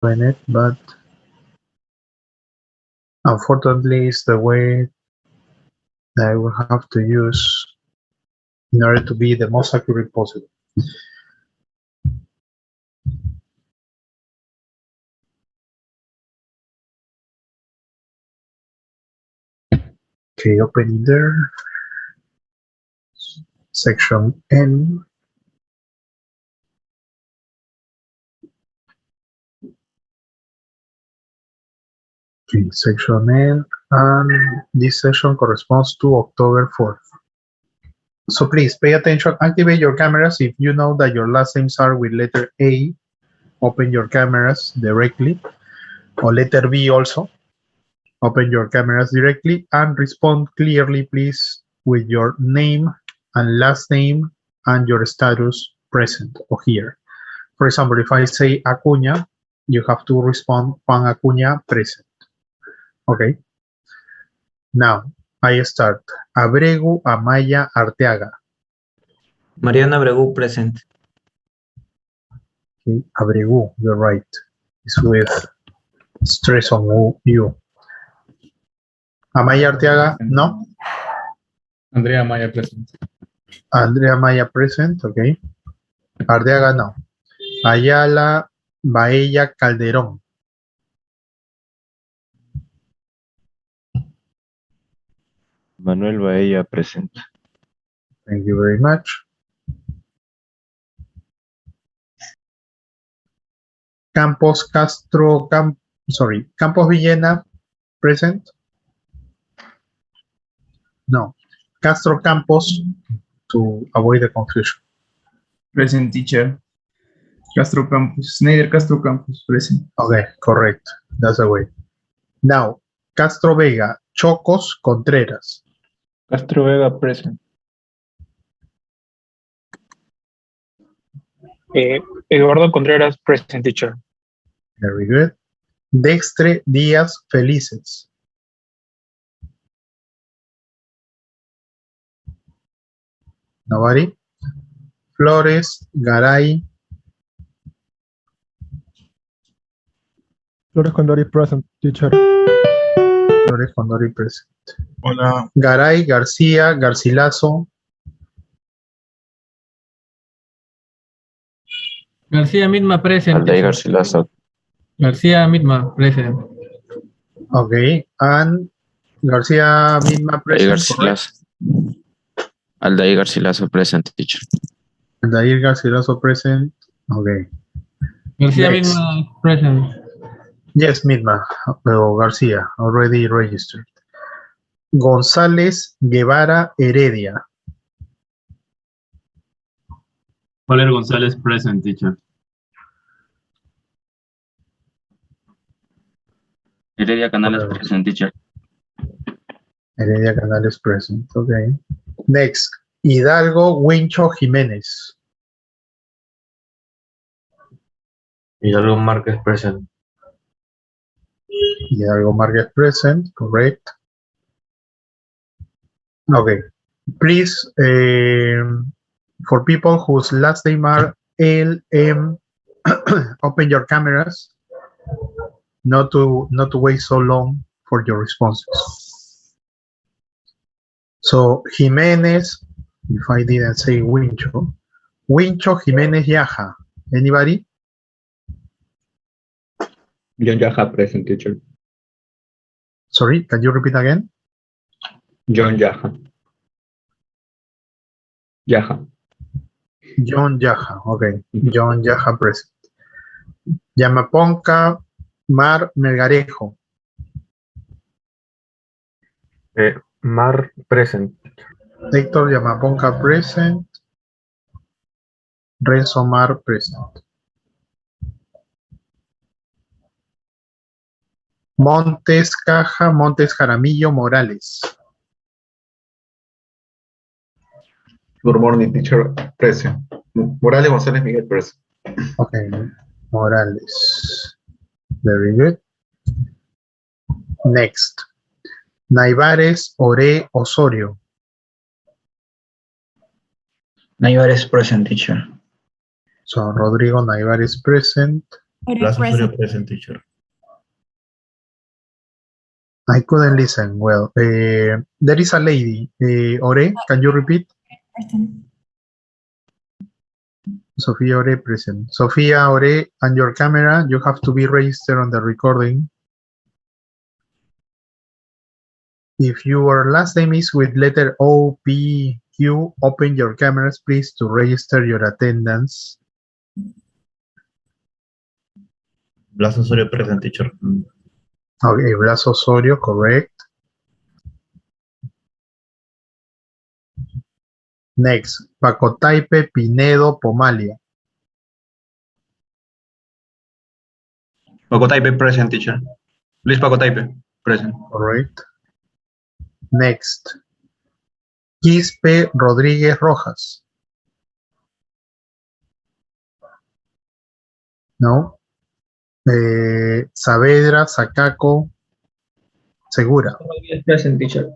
doing it, but unfortunately it's the way that I will have to use in order to be the most accurate possible. Okay, opening there. Section N. Okay, section N, and this session corresponds to October 4th. So please pay attention, activate your cameras. If you know that your last names are with letter A, open your cameras directly, or letter B also. Open your cameras directly and respond clearly, please, with your name and last name and your status present or here. For example, if I say Acuña, you have to respond Juan Acuña present. Okay. Now, I start. Abregu Amaya Arteaga. Mariana Abregu present. Okay. Abregu, you're right. It's with stress on you. Amaya Arteaga, no? Andrea Maya present. Andrea Maya present, okay. Arteaga, no. Ayala Baella Calderón. Manuel Baella present. Thank you very much. Campos Castro, Campos Villena present? No. Castro Campos, to avoid the confusion. Present, teacher. Castro Campos. Snyder Castro Campos present. Okay, correct. That's the way. Now, Castro Vega, Chocos Contreras. Castro Vega present. Eduardo Contreras present, teacher. Very good. Dextre Díaz Felices. Nobody. Flores Garay. Flores Condori present, teacher. Flores Condori present. Hola. Garay García Garcilaso. García misma present. Aldair Garcilaso. García misma present. Okay, and García misma present. Aldair Garcilaso present, teacher. Aldair Garcilaso present. Okay. García Next. misma present. Yes, misma. García, already registered. González Guevara Heredia. Valer González present, teacher. Heredia Canales present, teacher. Heredia Canales present. Okay. Next, Hidalgo Wincho Jiménez. Hidalgo Márquez present. Hidalgo Márquez present, correct. Okay. Please, for people whose last name are LM, open your cameras. Not to wait so long for your responses. So Jiménez, if I didn't say Wincho Jiménez Yaja. Anybody? John Yaja present, teacher. Sorry, can you repeat again? John Yaja. Yaja. John Yaja, okay. John Yaja present. Yamaponca Mar Melgarejo. Mar present. Héctor Yamaponca present. Renzo Mar present. Montes Caja, Montes Jaramillo Morales. Good morning, teacher. Present. Morales González Miguel present. Okay, Morales. Very good. Next. Naivares Ore Osorio. Naivares present, teacher. So Rodrigo Naivares present. Blas Osorio present, teacher. I couldn't listen well. There is a lady. Ore, can you repeat? Sofia Ore present. Sofia Ore, and your camera, you have to be registered on the recording. If your last name is with letter O, P, Q, open your cameras, please, to register your attendance. Blas Osorio present, teacher. Okay, Blas Osorio, correct. Next, Pacotaipe Pinedo Pomalia. Pacotaipe present, teacher. Luis Pacotaipe present. Correct. Next, Quispe Rodríguez Rojas. No. Saavedra Sacaco Segura. Rodríguez present, teacher.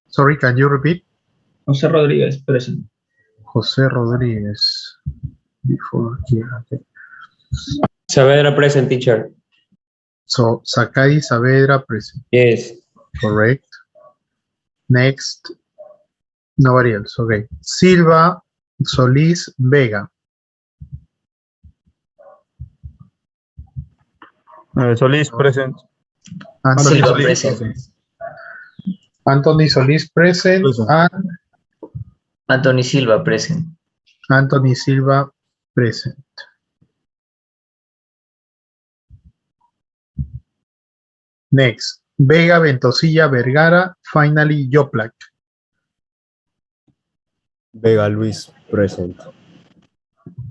Sorry, can you repeat? José Rodríguez present. José Rodríguez. Before here, okay. Saavedra present, teacher. So, Sakai Saavedra present. Yes. Correct. Next. Nobody else. Okay. Silva Solís Vega. Solís present. Anthony Silva Solís present. Anthony Solís present. Present. And Anthony Silva present. Anthony Silva present. Next. Vega Ventosilla Vergara. Finally, Joplak. Vega Luis present.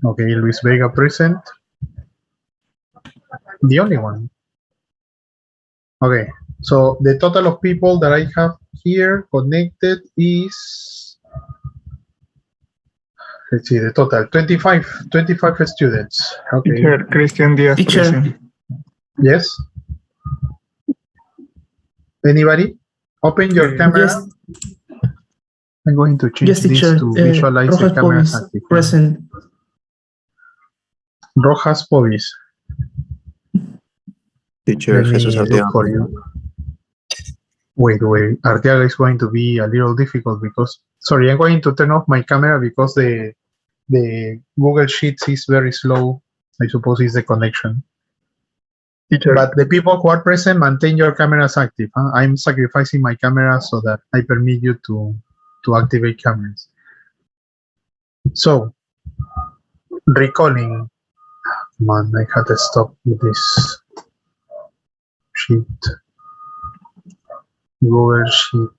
Okay, Luis Vega present. The only one. Okay, so the total of people that I have here connected is, let's see, the total 25 students. Okay. Teacher, Christian Diaz present. Yes. Anybody? Open your camera. Yes, I'm going to change yes, this teacher. to visualize the Rojas cameras Povis active. present. Rojas Povis. Teacher, Let me Jesus look Arteaga. for you. Wait. Arteaga is going to be a little difficult because, sorry, I'm going to turn off my camera because the Google Sheets is very slow. I suppose it's the connection. Teacher, But the people who are present, maintain your cameras active. Huh? I'm sacrificing my camera so that I permit you to activate cameras. So, recalling. Man, I had to stop with this sheet. Google Sheet.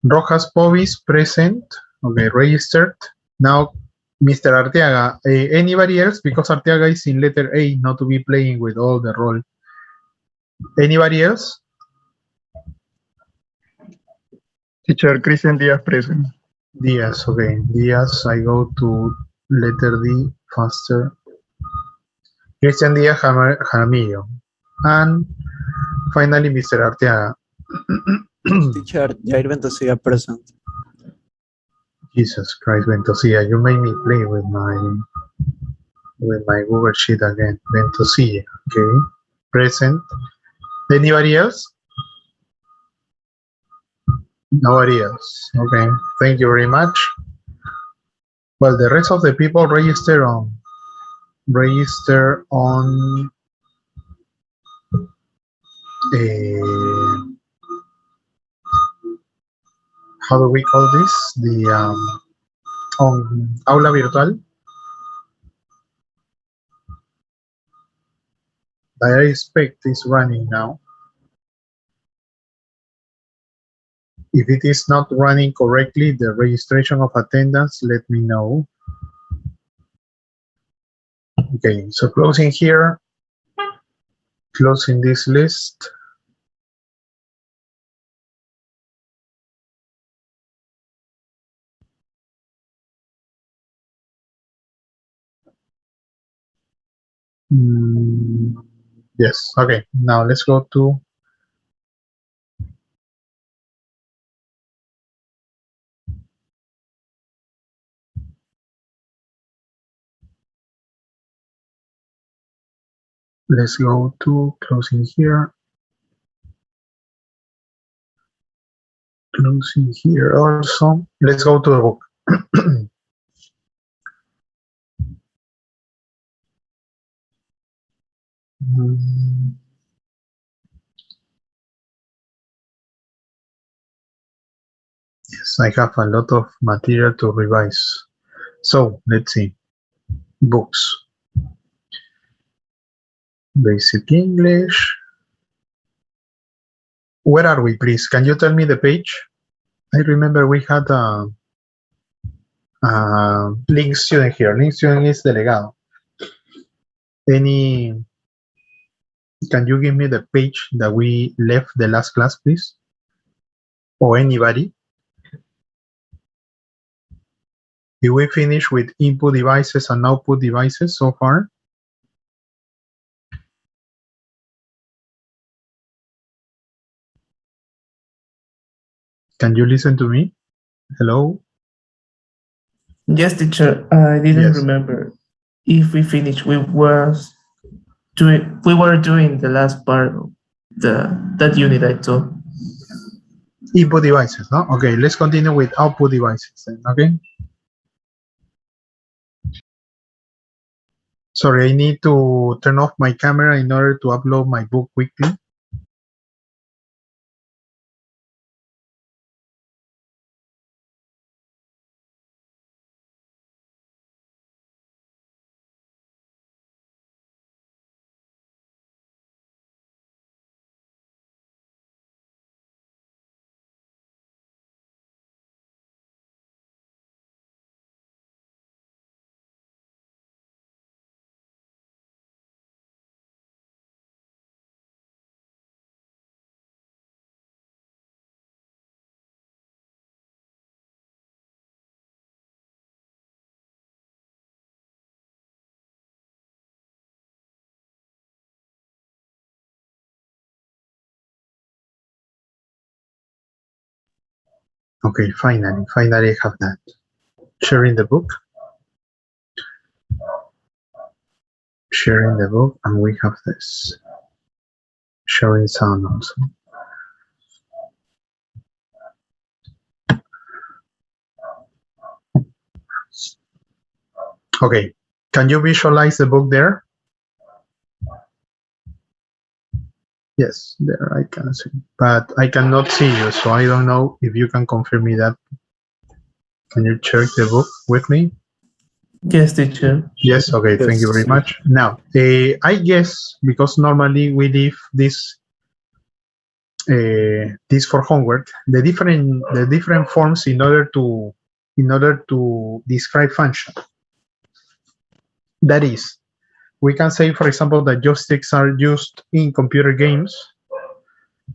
Rojas Povis present. Okay, registered. Now, Mr. Arteaga, anybody else? Because Arteaga is in letter A, not to be playing with all the role. Anybody else? teacher, Christian Diaz present. Diaz, okay. Diaz, I go to letter D faster. Christian Diaz Jaramillo. And finally, Mr. Arteaga. Teacher, Jair Ventosilla present. Jesus Christ, Ventosilla, you made me play with my Google Sheet again. Ventosilla, okay. Present. Anybody else? Nobody else. Okay. Thank you very much. Well, the rest of the people register on how do we call this? The on Aula Virtual. I expect is running now. If it is not running correctly, the registration of attendance, let me know. Okay, so closing here, closing this list. Yes, okay, now let's go to Let's go to closing here. Closing here also. Let's go to the book. Yes, I have a lot of material to revise. So let's see. Books. Basic English. Where are we, please? Can you tell me the page? I remember we had a link student here. Link student is delegado. Can you give me the page that we left the last class, please? Or anybody? Did we finish with input devices and output devices so far? Can you listen to me? Hello? Yes, teacher. I didn't Yes. remember if we finished. We were doing the last part of that unit I taught. Input devices, no? Okay, let's continue with output devices then, okay? Sorry, I need to turn off my camera in order to upload my book quickly. Okay, finally I have that. Sharing the book. Sharing the book, and we have this. Sharing sound also. Okay, can you visualize the book there? Yes, there I can see, but I cannot see you, so I don't know if you can confirm me that. Can you check the book with me? Yes, teacher. Yes, okay, thank you very much. Now, I guess because normally we leave this for homework, the different forms in order to describe function. That is, we can say, for example, that joysticks are used in computer games,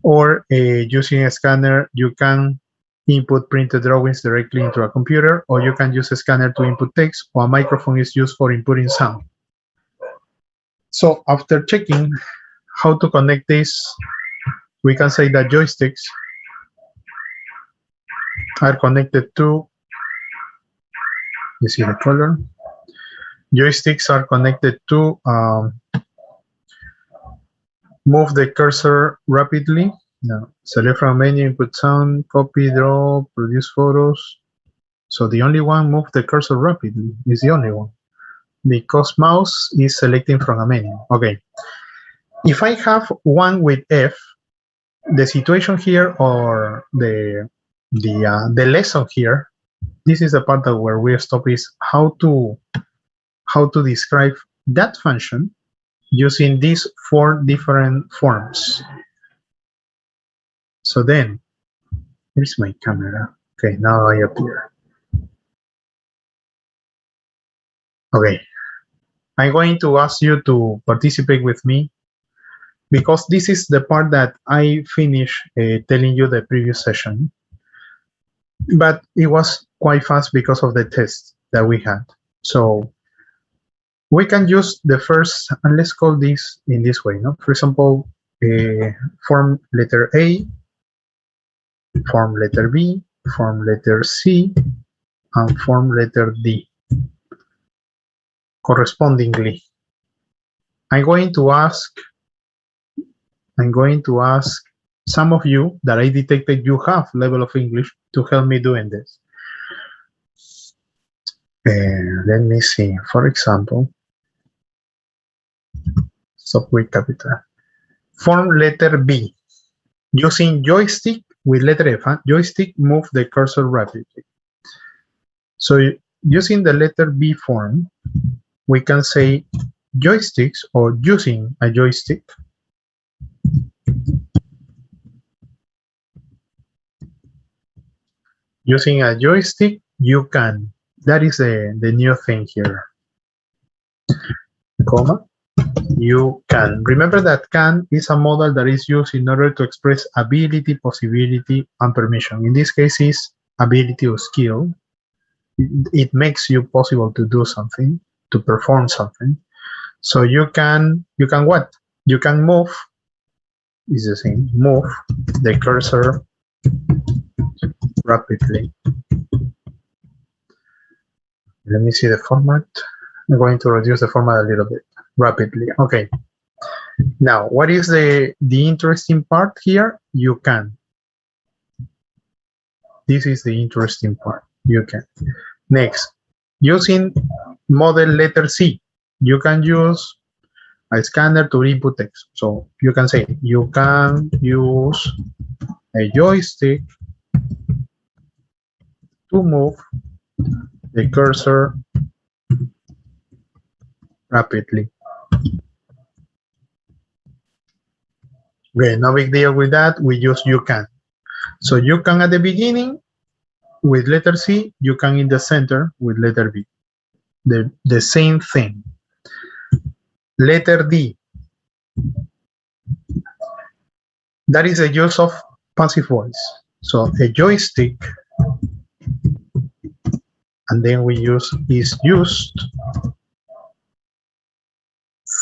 or using a scanner, you can input printed drawings directly into a computer, or you can use a scanner to input text, or a microphone is used for inputting sound. So after checking how to connect this, we can say that joysticks are connected to, you see the color? Joysticks are connected to move the cursor rapidly. Now, select from menu, input sound, copy, draw, produce photos. So the only one move the cursor rapidly is the only one, because mouse is selecting from a menu. Okay. If I have one with F, the situation here, or the lesson here, this is the part that where we stop, is how to describe that function using these 4 different forms. So then, where's my camera? Okay, now I appear. Okay, I'm going to ask you to participate with me, because this is the part that I finished telling you the previous session, but it was quite fast because of the test that we had. So we can use the first, and let's call this in this way, no? For example, form letter A, form letter B, form letter C, and form letter D correspondingly. I'm going to ask some of you that I detected you have level of English to help me doing this. Let me see. For example, stop with capital. Form letter B. Using joystick with letter F. Joystick, move the cursor rapidly. So using the letter B form, we can say joysticks or using a joystick. Using a joystick, you can. That is the new thing here. Comma. You can. Remember that can is a modal that is used in order to express ability, possibility, and permission. In this case, is ability or skill. It makes you possible to do something, to perform something. So you can what? You can move, is the same, move the cursor rapidly. Let me see the format. I'm going to reduce the format a little bit. Rapidly. Okay. Now, what is the interesting part here? You can. This is the interesting part. You can. Next, using model letter C, you can use a scanner to input text. So you can say you can use a joystick to move the cursor rapidly. Okay, no big deal with that. We use you can. So you can at the beginning with letter C, you can in the center with letter B. The same thing. Letter D. That is a use of passive voice. So a joystick, and then we use is used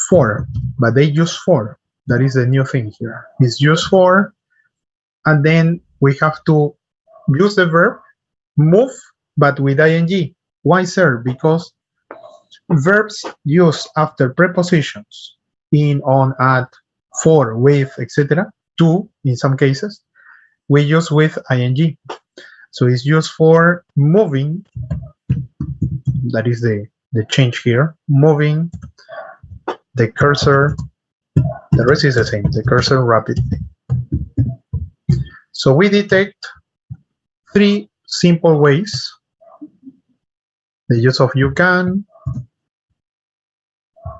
for, but they use for. That is the new thing here. It's used for, and then we have to use the verb move, but with ing. Why, sir? Because verbs used after prepositions in, on, at, for, with, etc. To, in some cases, we use with ing. So it's used for moving. That is the change here. Moving the cursor. The rest is the same. The cursor rapidly. So we detect three simple ways. The use of you can.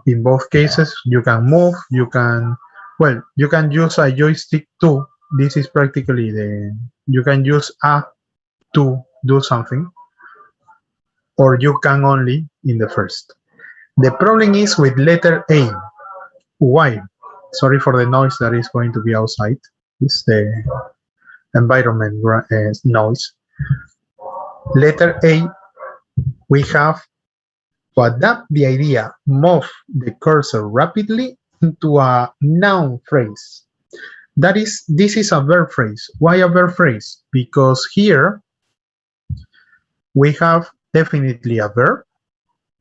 In both cases, you can move, you can, well, you can use a joystick too. This is practically you can use a to do something, or you can only in the first. The problem is with letter A. Why? Sorry for the noise that is going to be outside. It's the environment noise. Letter A, we have to adapt the idea, move the cursor rapidly into a noun phrase. This is a verb phrase. Why a verb phrase? Because here we have definitely a verb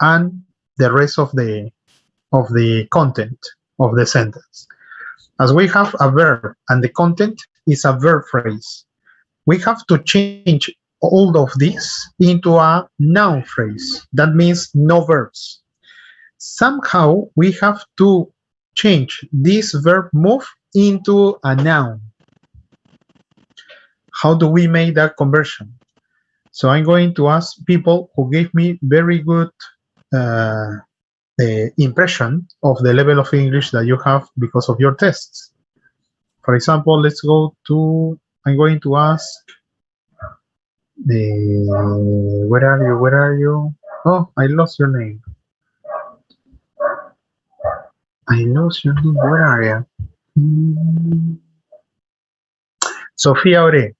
and the rest of the content of the sentence. As we have a verb and the content is a verb phrase, we have to change all of this into a noun phrase. That means no verbs. Somehow we have to change this verb move into a noun. How do we make that conversion? So I'm going to ask people who gave me very good impression of the level of English that you have because of your tests. For example, let's go to, I'm going to ask where are you? Oh, I lost your name. Where are you? Sophia Ore.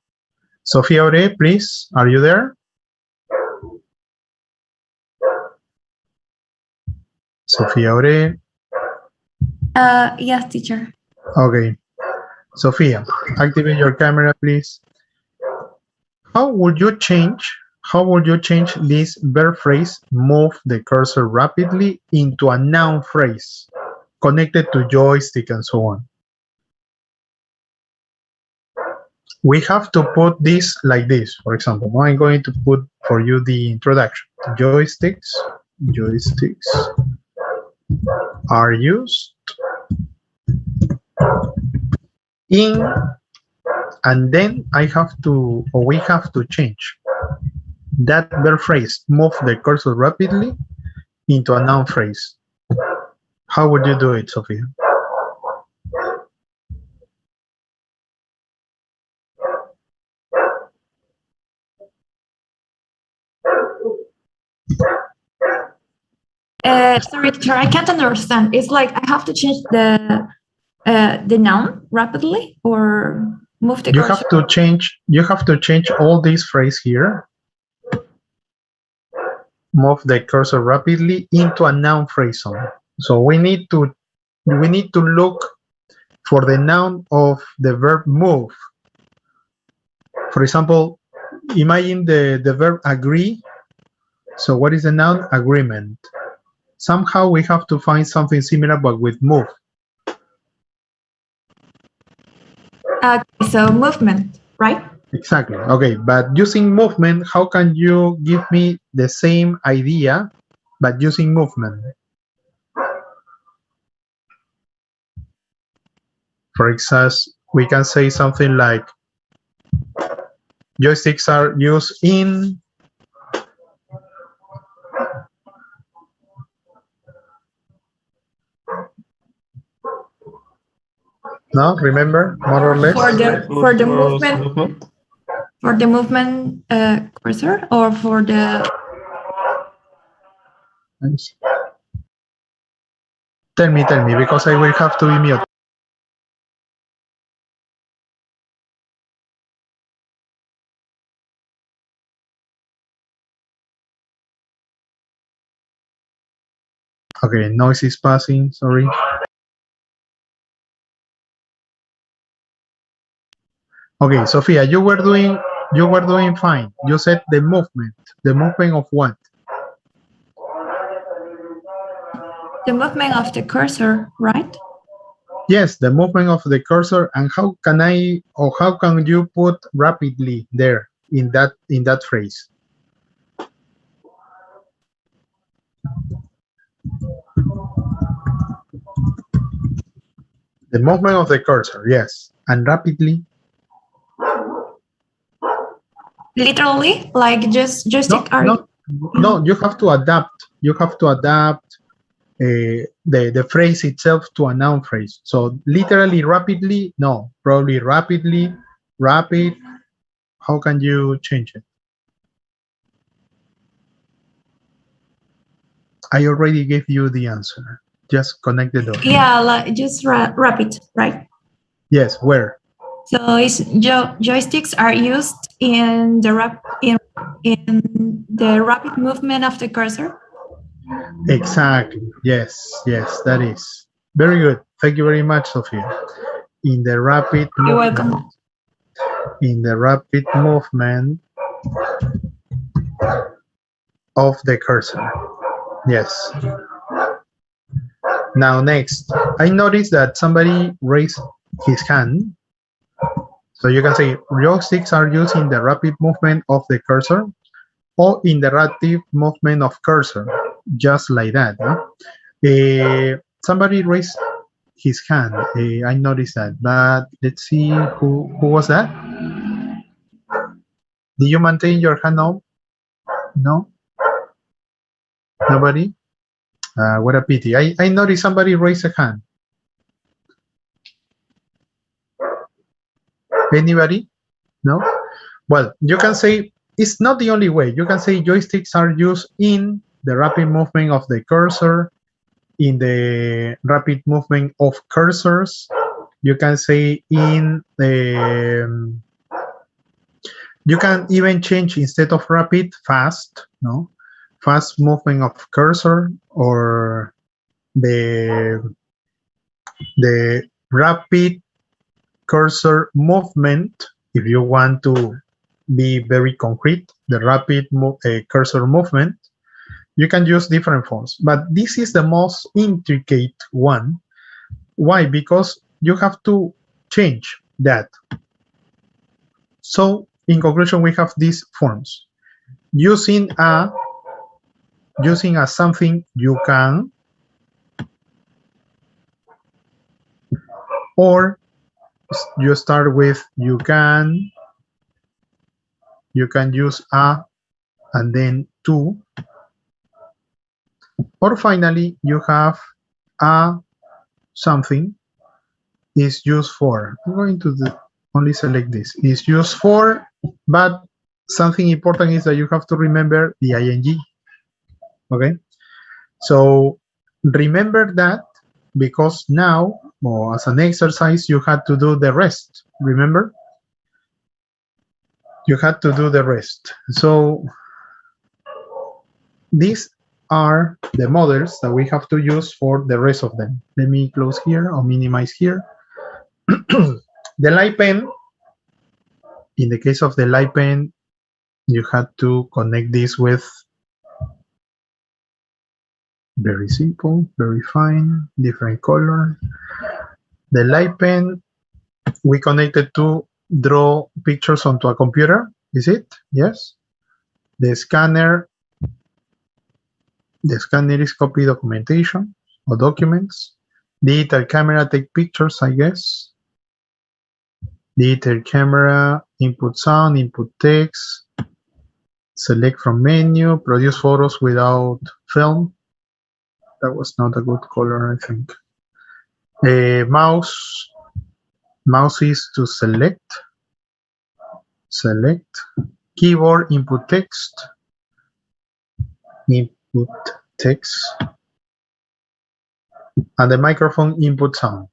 Sophia Ore, please, are you there? Sophia Ore. Yes, teacher. Okay. Sophia, activate your camera, please. How would you change this verb phrase, move the cursor rapidly, into a noun phrase? connected to joystick and so on. We have to put this like this, for example. Now I'm going to put for you the introduction. Joysticks are used in, and then I have to, or we have to change that verb phrase, move the cursor rapidly, into a noun phrase. How would you do it, Sophia? Sorry, teacher, I can't understand. It's like I have to change the noun rapidly or move the You cursor. have to change all these phrases here. Move the cursor rapidly into a noun phrase only. So we need to look for the noun of the verb move. For example, imagine the verb agree. So what is the noun? Agreement. Somehow we have to find something similar but with move. So movement, right? Exactly. Okay, but using movement, how can you give me the same idea but using movement? For instance, we can say something like joysticks are used in no, remember, more or less? For the movement cursor or for the Tell me, because I will have to be mute. Okay, noise is passing, sorry. Okay, Sophia, you were doing fine. You said the movement of what? The movement of the cursor, right? Yes, the movement of the cursor. And how can you put rapidly there in that phrase? The movement of the cursor, yes, and rapidly. Literally, like just No, you have to adapt. You have to adapt the phrase itself to a noun phrase. So literally rapidly, no, probably rapidly, rapid. How can you change it? I already gave you the answer. Just connect the dots. Yeah, like just rapid, right? Yes, where? So it's joysticks are used in the rapid movement of the cursor. Exactly. Yes, that is very good. Thank you very much, Sophia. In the rapid You're movement, welcome. in the rapid movement of the cursor. Yes. Now next, I noticed that somebody raised his hand. So you can say joysticks are used in the rapid movement of the cursor or in the rapid movement of cursor, just like that. Huh? Somebody raised his hand. I noticed that, but let's see who was that. Did you maintain your hand up? No? Nobody? What a pity. I noticed somebody raised a hand. Anybody? No? Well, you can say it's not the only way. You can say joysticks are used in the rapid movement of the cursor, in the rapid movement of cursors. You can say in the... You can even change instead of rapid, fast, no? Fast movement of cursor or the rapid cursor movement, if you want to be very concrete, the rapid cursor movement. You can use different forms, but this is the most intricate one Why? Because you have to change that. So in conclusion, we have these forms. Using a something you can, or you start with you can use a and then to, or finally you have a something is used for. I'm going to only select this. Is used for, but something important is that you have to remember the ing. Okay, so remember that, because now, or as an exercise, you had to do the rest. Remember, you had to do the rest. So these are the models that we have to use for the rest of them. Let me close here or minimize here. The light pen, in the case of the light pen, you had to connect this with very simple, very fine, different color. The light pen, we connected to draw pictures onto a computer. Is it? Yes. The scanner is copy documentation or documents. Digital camera take pictures, I guess. Digital camera, input sound, input text, select from menu, produce photos without film. That was not a good color, I think. Mouse is to select. Keyboard, input text. And the microphone, input sound.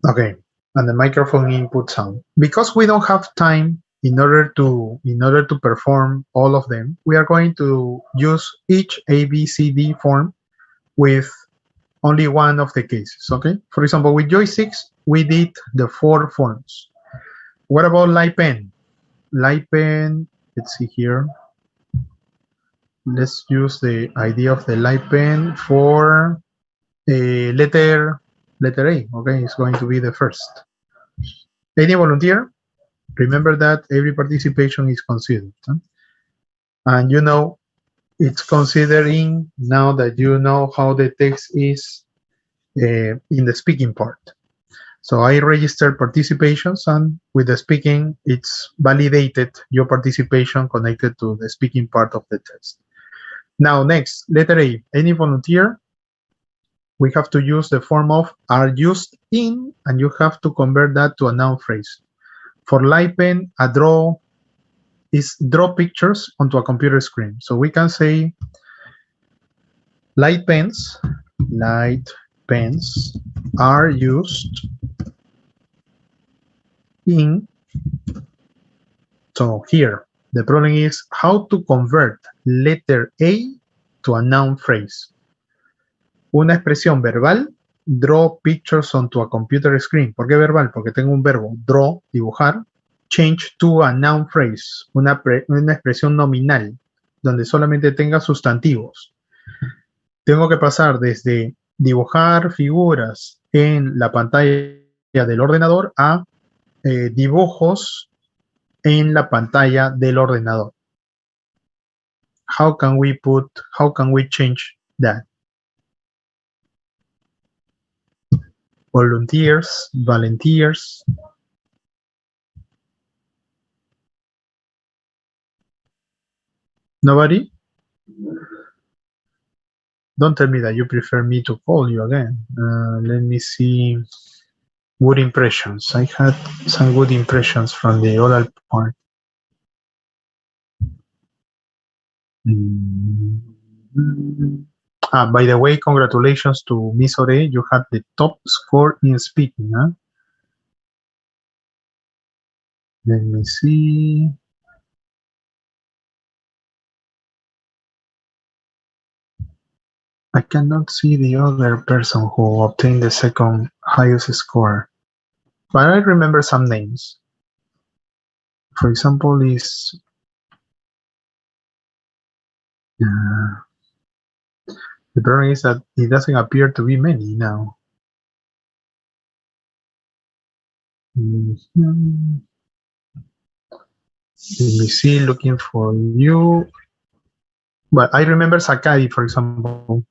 Okay, and the microphone input sound. Because we don't have time in order to perform all of them, we are going to use each ABCD form with only one of the cases, okay? For example, with joysticks, we did the 4 forms. What about light pen? Light pen, let's see here. Let's use the idea of the light pen for letter A, okay? It's going to be the first. Any volunteer? Remember that every participation is considered. Huh? And you know, it's considering now that you know how the text is in the speaking part. So I registered participations, and with the speaking, it's validated your participation connected to the speaking part of the test. Now, next, letter A. Any volunteer? We have to use the form of are used in, and you have to convert that to a noun phrase. For light pen, a draw is draw pictures onto a computer screen. So we can say light pens are used in. So here, the problem is how to convert letter A to a noun phrase. Una expresión verbal, draw pictures onto a computer screen. ¿Por qué verbal? Porque tengo un verbo, draw, dibujar. Change to a noun phrase, una expresión nominal, donde solamente tenga sustantivos. Tengo que pasar desde dibujar figuras en la pantalla del ordenador a dibujos en la pantalla del ordenador. How can we change that? Volunteers. Nobody? Don't tell me that you prefer me to call you again. Let me see. Good impressions. I had some good impressions from the oral part. By the way, congratulations to Miss Ore. You had the top score in speaking. Huh? Let me see. I cannot see the other person who obtained the second highest score, but I remember some names. For example, is The problem is that it doesn't appear to be many now. Mhm. Let me see, looking for you. But I remember Sakai, for example.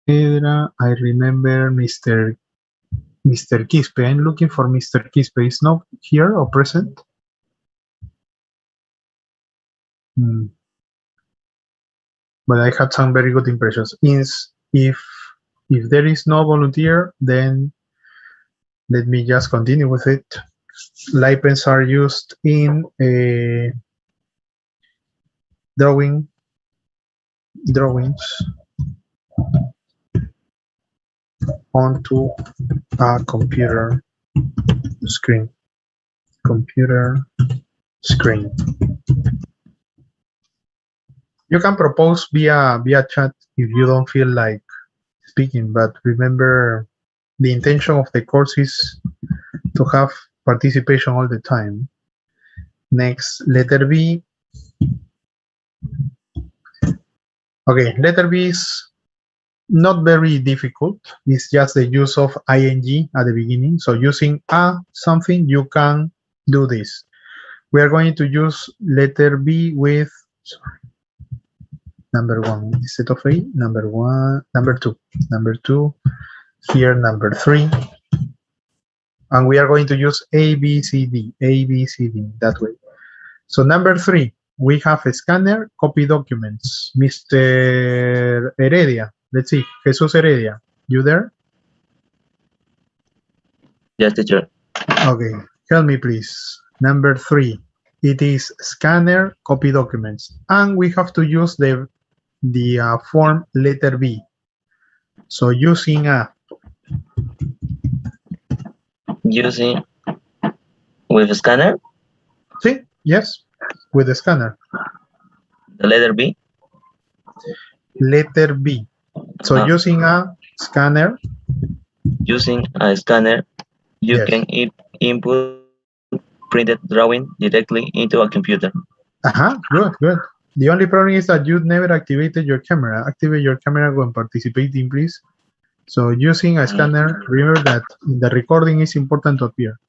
I remember Mr. Quispe. I'm looking for Mr. Quispe. Is not here or present? But I had some very good impressions. If there is no volunteer, then let me just continue with it. Light pens are used in drawings onto a computer screen. You can propose via chat if you don't feel like speaking, but remember the intention of the course is to have participation all the time. Next, letter B. Okay, letter B is not very difficult. It's just the use of ing at the beginning. So using a something, you can do this. We are going to use letter B with, number 1 instead of A, number 2, here number 3. And we are going to use A, B, C, D, that way. So number 3, we have a scanner, copy documents. Mr. Heredia, let's see, Jesus Heredia, you there? Yes, teacher. Okay, help me please. Number 3, it is scanner, copy documents. And we have to use the form letter B. So using a. Using with a scanner? See, yes, with the scanner. The letter B? Letter B. So using a scanner. Using a scanner, you can input printed drawing directly into a computer. Good. The only problem is that you never activated your camera. Activate your camera when participating, please. So using a scanner, remember that in the recording is important to appear.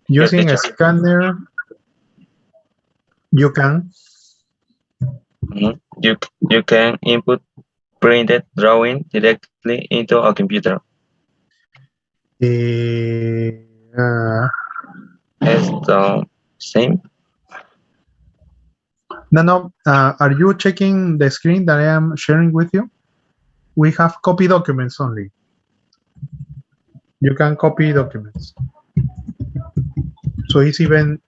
Using a scanner, you can. You can input printed drawing directly into a computer. It's the same. No. Are you checking the screen that I am sharing with you? We have copy documents only. You can copy documents. So it's even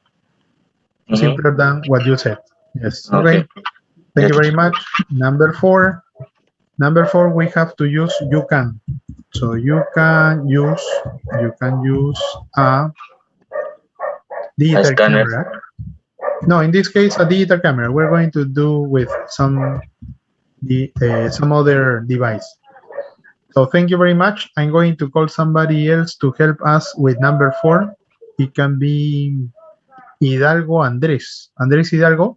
simpler than what you said. Yes. Okay. Thank you very much. Number 4, we have to use you can. So you can use a digital camera. No, in this case, a digital camera. We're going to do with some other device. So thank you very much. I'm going to call somebody else to help us with number 4. It can be Hidalgo Andrés. Andrés Hidalgo.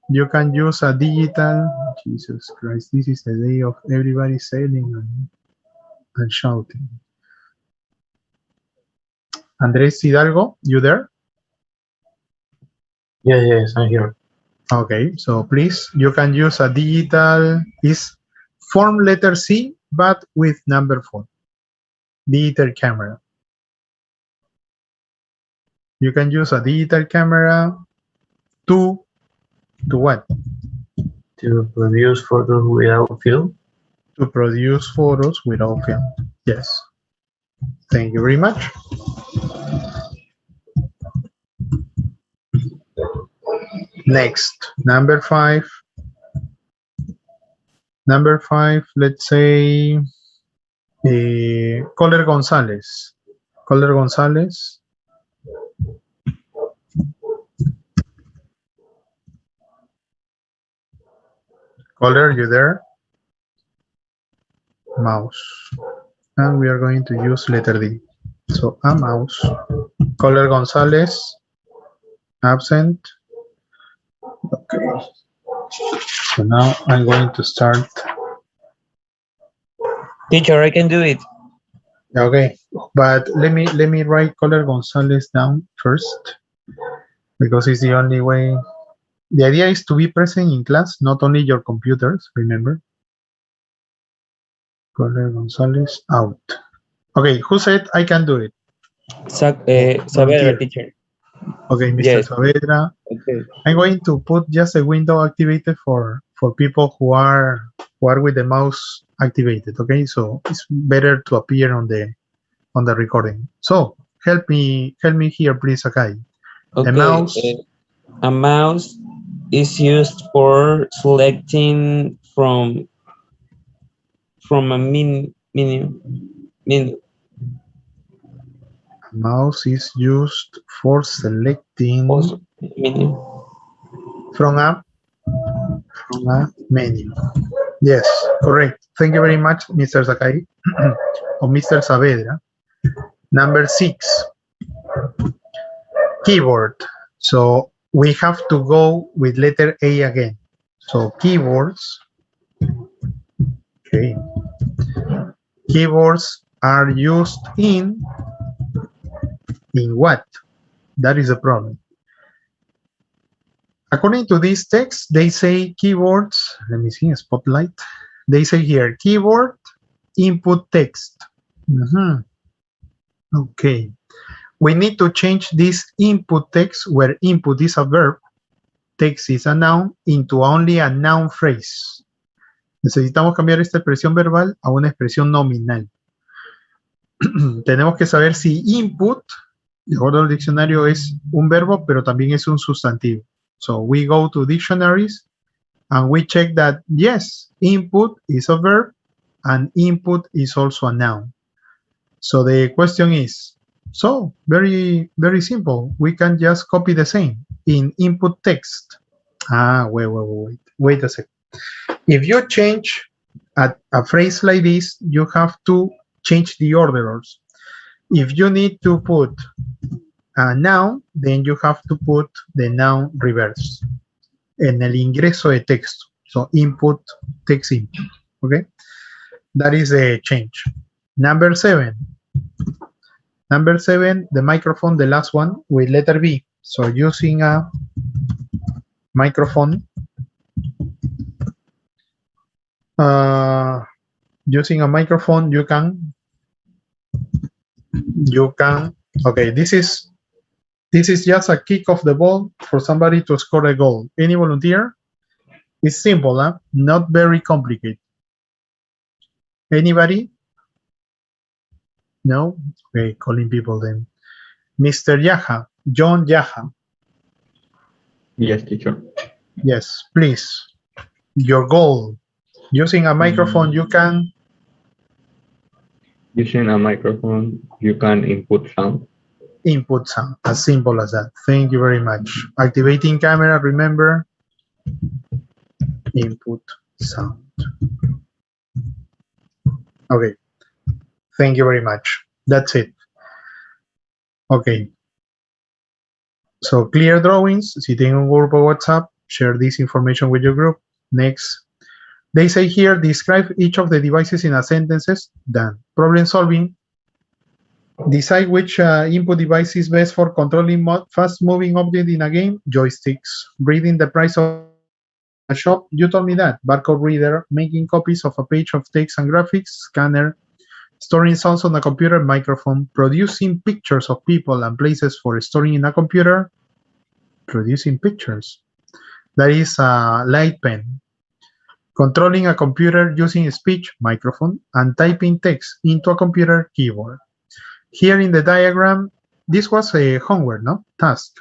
You can use a digital. Jesus Christ, this is the day of everybody sailing and shouting. Andrés Hidalgo, you there? Yes, I'm here. Okay, so please, you can use a digital, is form letter C, but with number 4. Digital camera. You can use a digital camera to what? To produce photos without film. To produce photos without film. Yes. Thank you very much. Next, number 5. Number 5, let's say Coller Gonzalez. Coller Gonzalez. Coller, you there? Mouse. And we are going to use letter D. So a mouse. Coller Gonzalez. Absent. Okay. So now I'm going to start. Teacher, I can do it. Okay, but let me write Color Gonzalez down first, because it's the only way. The idea is to be present in class, not only your computers, remember? Color Gonzalez out. Okay, who said I can do it? Saavedra, teacher. Okay, Mr. Yes. Saavedra. Okay. I'm going to put just a window activated for people who are with the mouse activated. Okay, so it's better to appear on the recording. So help me here, please, Akai. Okay. A mouse. A mouse is used for selecting from a menu. Mouse is used for selecting Menu. from a menu. Yes, correct. Thank you very much, Mr. Sakai or Mr. Saavedra. Number 6, keyboard. So we have to go with letter A again. So keyboards. Okay. Keyboards are used in what? That is a problem. According to this text, they say keyboards, let me see, spotlight. They say here, keyboard, input text. Okay. We need to change this input text, where input is a verb, text is a noun, into only a noun phrase. Necesitamos cambiar esta expresión verbal a una expresión nominal. Tenemos que saber si input, de acuerdo al diccionario, es un verbo, pero también es un sustantivo. So we go to dictionaries and we check that, yes, input is a verb and input is also a noun. So the question is, so very, very simple. We can just copy the same in input text. Wait a second. If you change a phrase like this, you have to change the orders. If you need to put a noun, then you have to put the noun reverse en el ingreso de texto. So input, text input. Okay, that is the change. Number 7. Number 7, the microphone, the last one with letter B. So using a microphone, you can. Okay, this is just a kick of the ball for somebody to score a goal. Any volunteer? It's simple, huh? Not very complicated. Anybody? No? Okay, calling people then. Mr. Yaha, John Yaha. Yes, teacher. Yes, please. Your goal. Using a microphone, you can. Using a microphone, you can input sound. Input sound, as simple as that. Thank you very much. Activating camera, remember. Input sound. Okay. Thank you very much. That's it. Okay. So clear drawings. Si tienen un grupo WhatsApp, share this information with your group. Next. They say here, describe each of the devices in a sentences. Done. Problem solving. Decide which input device is best for controlling fast-moving object in a game. Joysticks. Reading the price of a shop. You told me that. Barcode reader. Making copies of a page of text and graphics. Scanner. Storing sounds on a computer. Microphone. Producing pictures of people and places for storing in a computer. Producing pictures. That is a light pen. Controlling a computer using speech, microphone, and typing text into a computer, keyboard. Here in the diagram, this was a homework, no? Task.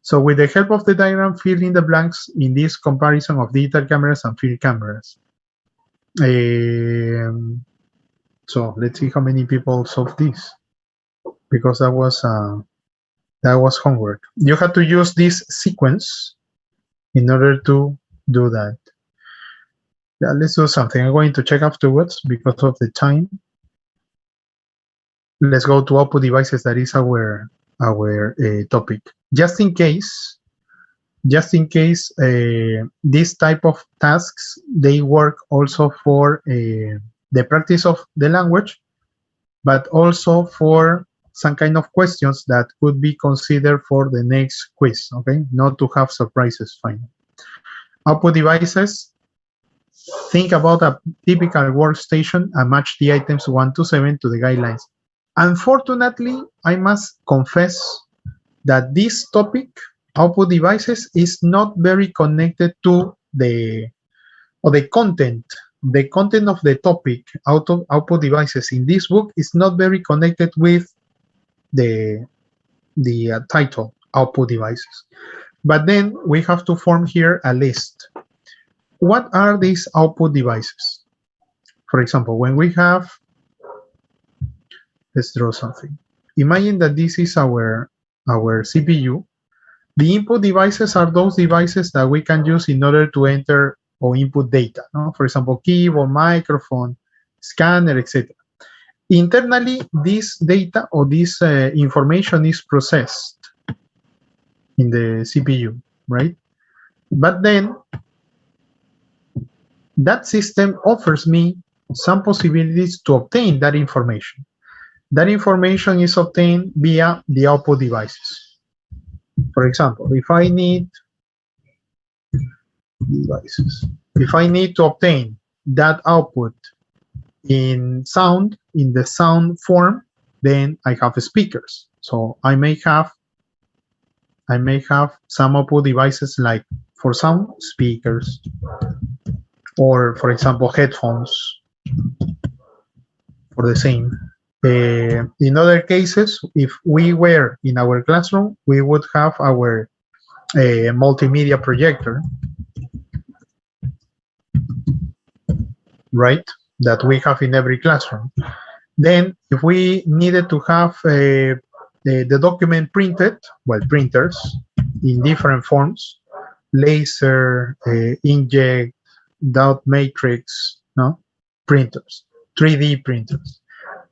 So with the help of the diagram, fill in the blanks in this comparison of digital cameras and field cameras. So let's see how many people solved this, because that was homework. You had to use this sequence in order to do that. Yeah, let's do something. I'm going to check afterwards because of the time. Let's go to output devices. That is our topic. Just in case just in case this type of tasks, they work also for the practice of the language, but also for some kind of questions that could be considered for the next quiz, okay? Not to have surprises finally. Output devices, think about a typical workstation and match the items 1 to 7 to the guidelines. Unfortunately, I must confess that this topic, output devices, is not very connected to the content. The content of the topic, output devices in this book, is not very connected with the title, output devices. But then we have to form here a list. What are these output devices? For example, when we have, let's draw something. Imagine that this is our CPU. The input devices are those devices that we can use in order to enter or input data. No? For example, keyboard, microphone, scanner, etc. Internally, this data or this information is processed in the CPU, right? But then that system offers me some possibilities to obtain that information. That information is obtained via the output devices. For example, if I need devices, if I need to obtain that output in sound, in the sound form, then I have speakers. So I may have some output devices like for sound, speakers, or for example, headphones for the same. In other cases, if we were in our classroom, we would have our multimedia projector, right? That we have in every classroom. Then, if we needed to have the document printed, well, printers in different forms, laser, inkjet, dot matrix, no, printers, 3D printers.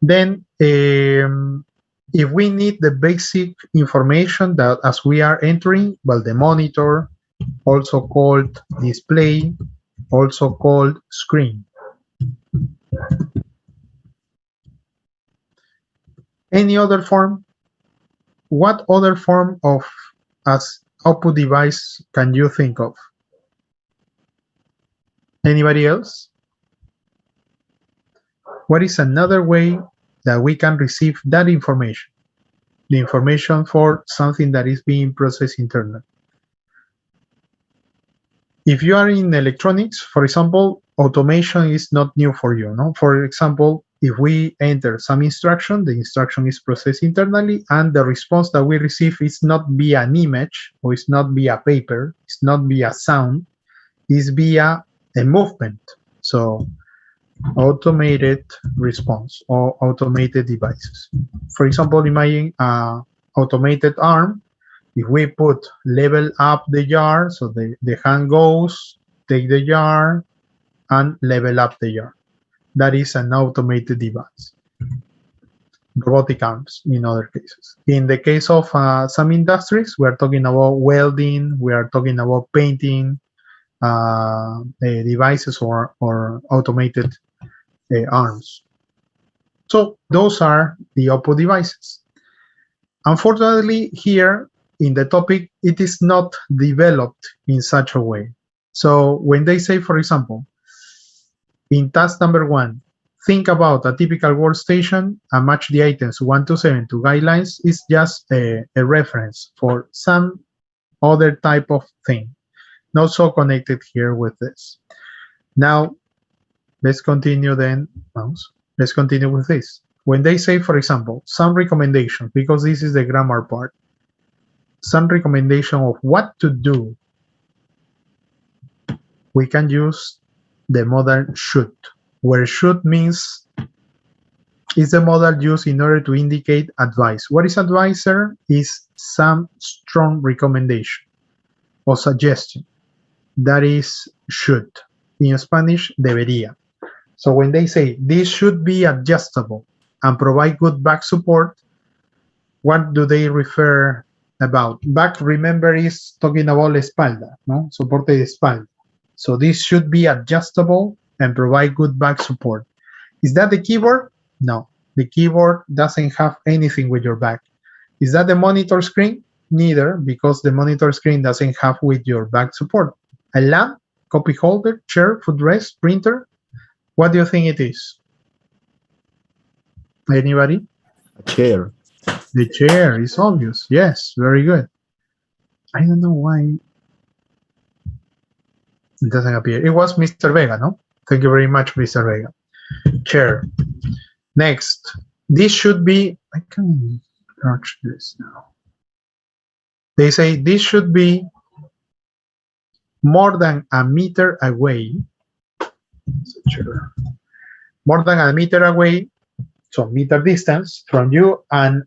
Then, if we need the basic information that as we are entering, well, the monitor, also called display, also called screen. Any other form? What other form of as output device can you think of? Anybody else? What is another way that we can receive that information? The information for something that is being processed internally. If you are in electronics, for example, automation is not new for you. No? For example, if we enter some instruction, the instruction is processed internally, and the response that we receive is not via an image, or it's not via paper, it's not via sound, it's via a movement. So automated response or automated devices. For example, imagine an automated arm. If we put level up the jar, so the hand goes, take the jar, and level up the jar. That is an automated device. Robotic arms in other cases. In the case of some industries, we are talking about welding, we are talking about painting devices or automated arms. So those are the output devices. Unfortunately, here in the topic, it is not developed in such a way. So when they say, for example, in task number 1, think about a typical workstation and match the items 1 to 7 to guidelines, is just a reference for some other type of thing, not so connected here with this. Now, let's continue then. Let's continue with this. When they say, for example, some recommendations, because this is the grammar part, some recommendation of what to do, we can use the modal should, where should means is the modal used in order to indicate advice. What is advisor? Is some strong recommendation or suggestion. That is should. In Spanish, debería. So when they say this should be adjustable and provide good back support, what do they refer About. Back, remember, is talking about la espalda, no? Soporte de espalda. So this should be adjustable and provide good back support. Is that the keyboard? No. The keyboard doesn't have anything with your back. Is that the monitor screen? Neither, because the monitor screen doesn't have with your back support. A lamp, copy holder, chair, footrest, printer? What do you think it is? Anybody? A chair. The chair is obvious. Yes, very good. I don't know why it doesn't appear. It was Mr. Vega, no? Thank you very much, Mr. Vega. Chair. Next, this should be, I can touch this now. They say this should be more than a meter away. More than a meter away, so meter distance from you, and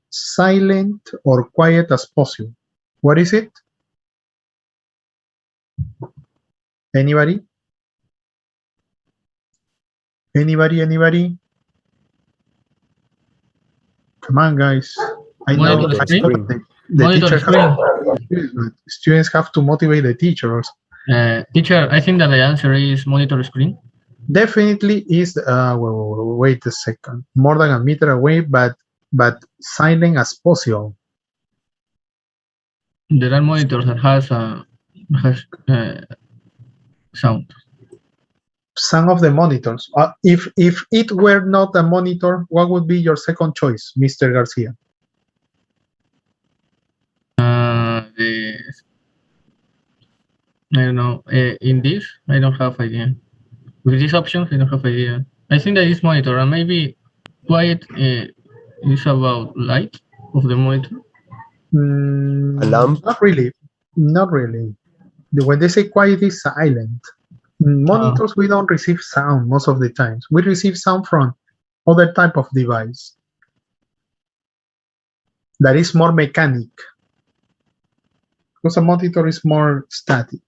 silent or quiet as possible. What is it? Anybody? Anybody? Come on, guys. I know Monitor the screen. teacher Screen. students have to motivate the teachers. Teacher, I think that the answer is monitor screen. Definitely is. Wait a second. More than a meter away, but silent as possible. There are monitors that has sound. Some of the monitors. If it were not a monitor, what would be your second choice, Mr. Garcia? I don't know. In this, I don't have idea. With these options, I don't have idea. I think that this monitor, and maybe quiet is about light of the monitor. A lamp? Not really. Not really. When they say quiet, is silent. In monitors, we don't receive sound most of the times. We receive sound from other type of device that is more mechanic. Because a monitor is more static.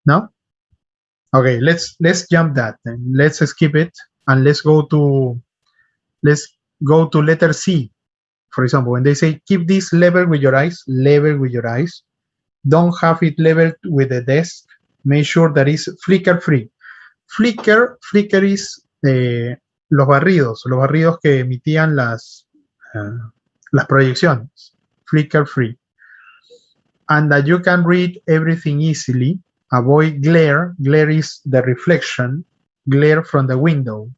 No? Okay, let's jump that then. Let's skip it and let's go to letter C. For example, when they say keep this level with your eyes, don't have it leveled with the desk. Make sure that it's flicker free. Flicker is los barridos que emitían las proyecciones. Flicker free. And that you can read everything easily. Avoid glare. Glare is the reflection. Glare from the window.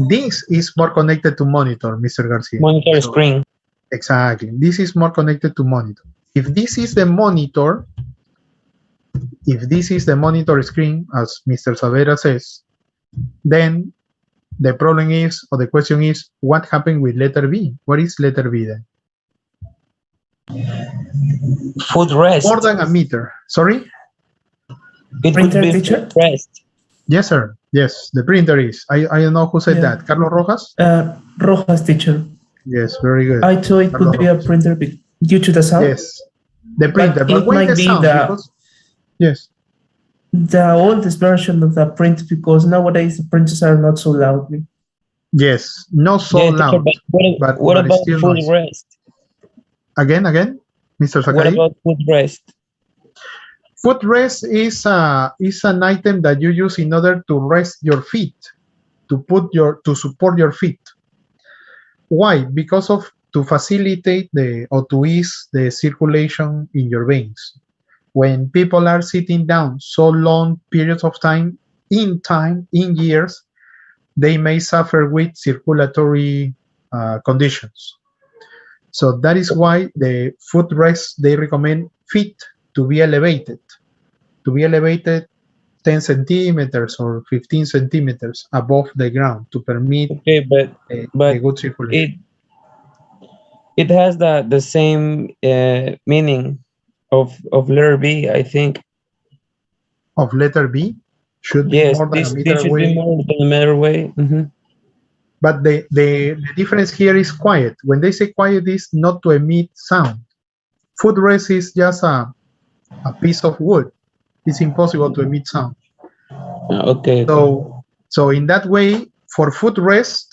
This is more connected to monitor, Mr. Garcia. Monitor screen. Exactly. This is more connected to monitor. If this is the monitor screen, as Mr. Savera says, then the problem is, or the question is, what happened with letter B? What is letter B then? Footrest. More than a meter. Sorry? It Printer, would be teacher? footrest. Yes, sir. Yes, the printer is. I don't know who said Yeah. that. Carlos Rojas? Rojas, teacher. Yes, very good. I thought it Carlos could be a Rojas. printer due to the sound. Yes, the printer. But it wait might the be sound, because, yes. the oldest version of the print, because nowadays the printers are not so loud. Yes, not so Yeah, teacher, loud. but what but about still noisy. footrest? Again, Mr. What Sakai? about footrest? Footrest is an item that you use in order to rest your feet, to support your feet. Why? Because to facilitate or to ease the circulation in your veins. When people are sitting down so long periods of time, in years, they may suffer with circulatory conditions. So that is why the footrest, they recommend feet to be elevated 10 centimeters or 15 centimeters above the ground to permit but a good circulation. It has the same meaning of letter B, I think. Of letter B? Should be Yes, more than a this meter should away. be more than a meter away. But the difference here is quiet. When they say quiet, is not to emit sound. Footrest is just a piece of wood. It's impossible to emit sound. Okay. So in that way, for footrest,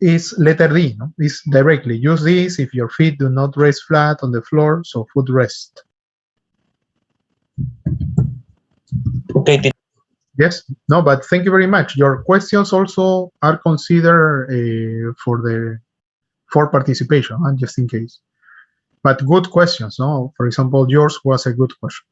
is letter D, no? Is directly. Use this if your feet do not rest flat on the floor, so foot rest. Okay. Yes, no, but thank you very much. Your questions also are considered for participation, just in case. But good questions, no? For example, yours was a good question.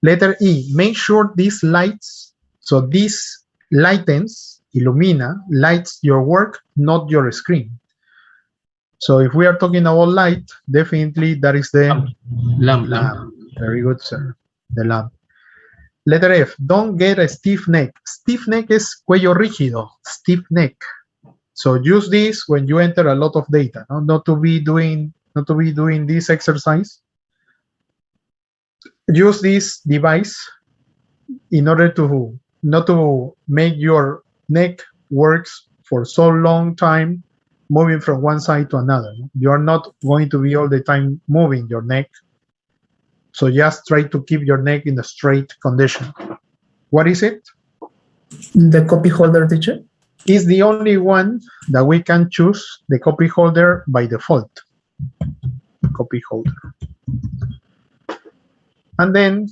Letter E, make sure these lights, so this lightens, illumina, lights your work, not your screen. So if we are talking about light, definitely that is the lamp. Very good, sir. The lamp. Letter F, don't get a stiff neck. Stiff neck is cuello rígido, stiff neck. So use this when you enter a lot of data, no? Not to be doing this exercise. Use this device in order to not to make your neck works for so long time moving from one side to another. You are not going to be all the time moving your neck. So just try to keep your neck in a straight condition. What is it? The copy holder, teacher? Is the only one that we can choose the copy holder by default. Copy holder. And then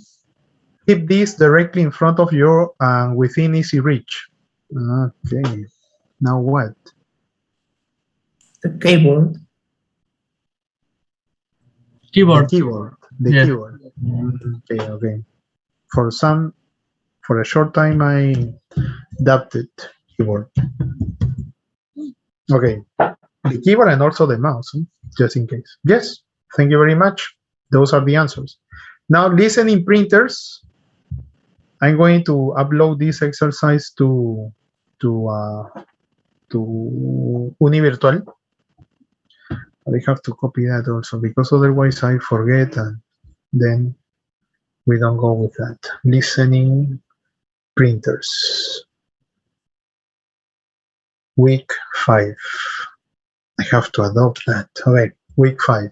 keep this directly in front of you and within easy reach. Okay. Now what? The keyboard. Keyboard. The keyboard. The Yeah. keyboard. Okay, okay. For a short time, I dubbed it keyboard. Okay. The keyboard and also the mouse, just in case. Yes. Thank you very much. Those are the answers. Now, listening printers. I'm going to upload this exercise to Univirtual. I have to copy that also because otherwise I forget and then we don't go with that. Listening printers. Week 5. I have to adopt that. Okay, week 5.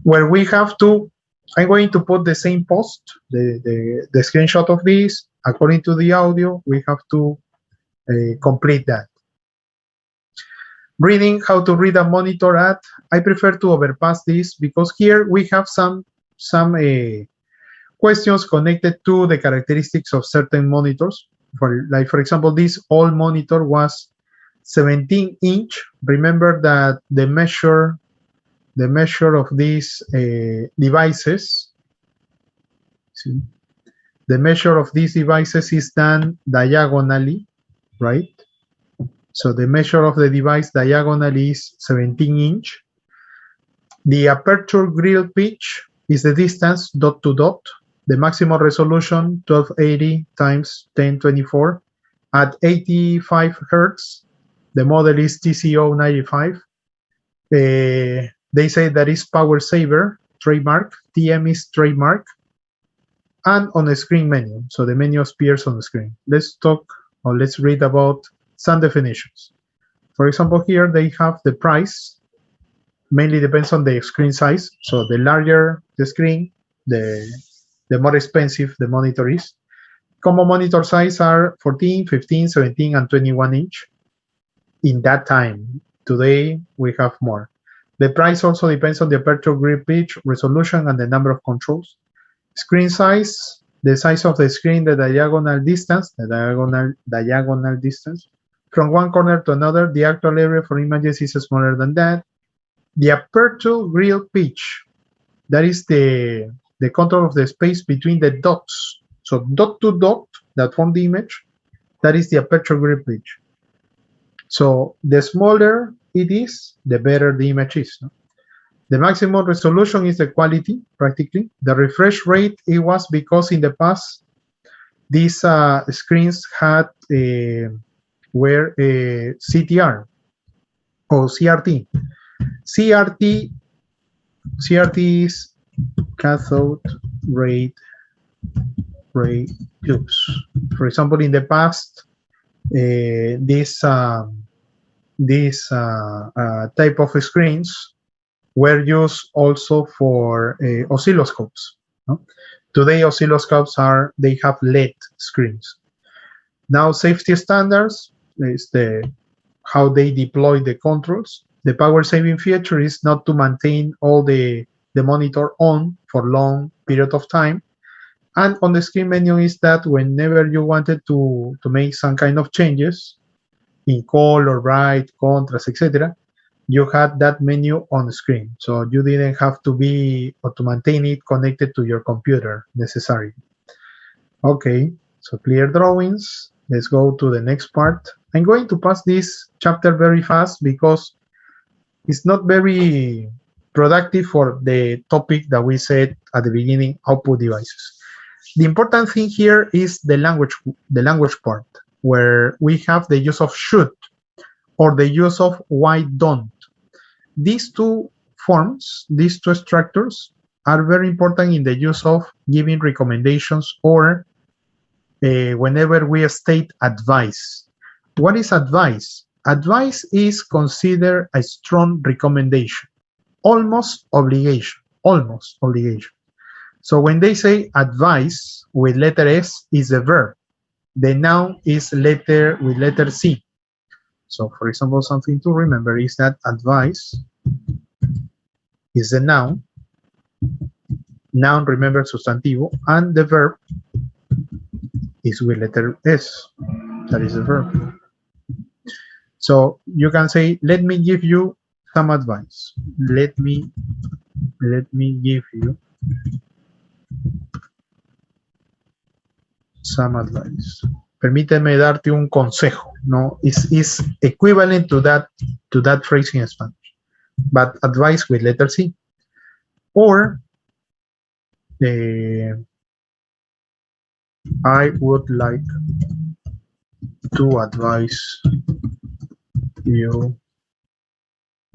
Where we have to, I'm going to put the same post, the screenshot of this. According to the audio, we have to complete that. Reading how to read a monitor ad. I prefer to overpass this because here we have some questions connected to the characteristics of certain monitors. For example, this old monitor was 17-inch. Remember that the measure of these devices, the measure of these devices is done diagonally, right? So the measure of the device diagonally is 17-inch. The aperture grill pitch is the distance dot to dot. The maximum resolution 1280 times 1024 at 85 Hertz. The model is TCO95. They say that is power saver, trademark. TM is trademark. And on the screen menu. So the menu appears on the screen. Let's talk or let's read about some definitions. For example, here they have the price. Mainly depends on the screen size. So the larger the screen, the more expensive the monitor is. Common monitor size are 14, 15, 17, and 21 inch. In that time, today we have more. The price also depends on the aperture grid pitch, resolution, and the number of controls. Screen size, the size of the screen, the diagonal distance from one corner to another. The actual area for images is smaller than that. The aperture grill pitch, that is the control of the space between the dots. So dot to dot that form the image, that is the aperture grill pitch. So the smaller it is, the better the image is. No? The maximum resolution is the quality, practically. The refresh rate, it was because in the past, these screens had were CTR or CRT. CRT is cathode ray tubes. For example, in the past, this type of screens were used also for oscilloscopes. No? Today, oscilloscopes they have LED screens. Now, safety standards is the how they deploy the controls. The power saving feature is not to maintain all the monitor on for long period of time. And on the screen menu is that whenever you wanted to make some kind of changes in color, bright, contrast, etc., you had that menu on the screen. So you didn't have to be or to maintain it connected to your computer necessarily. Okay, so clear drawings. Let's go to the next part. I'm going to pass this chapter very fast because it's not very productive for the topic that we said at the beginning, output devices. The important thing here is the language part, where we have the use of should or the use of why don't. These two forms, these two structures, are very important in the use of giving recommendations or whenever we state advice. What is advice? Advice is considered a strong recommendation, almost obligation. So when they say advice with letter S is a verb, the noun is with letter C. So for example, something to remember is that advice is the noun. Noun, remember, sustantivo, and the verb is with letter S. That is the verb. So you can say, let me give you some advice. Let me give you some advice. Permíteme darte un consejo. No, is equivalent to that phrase in Spanish, but advice with letter C. Or I would like to advise you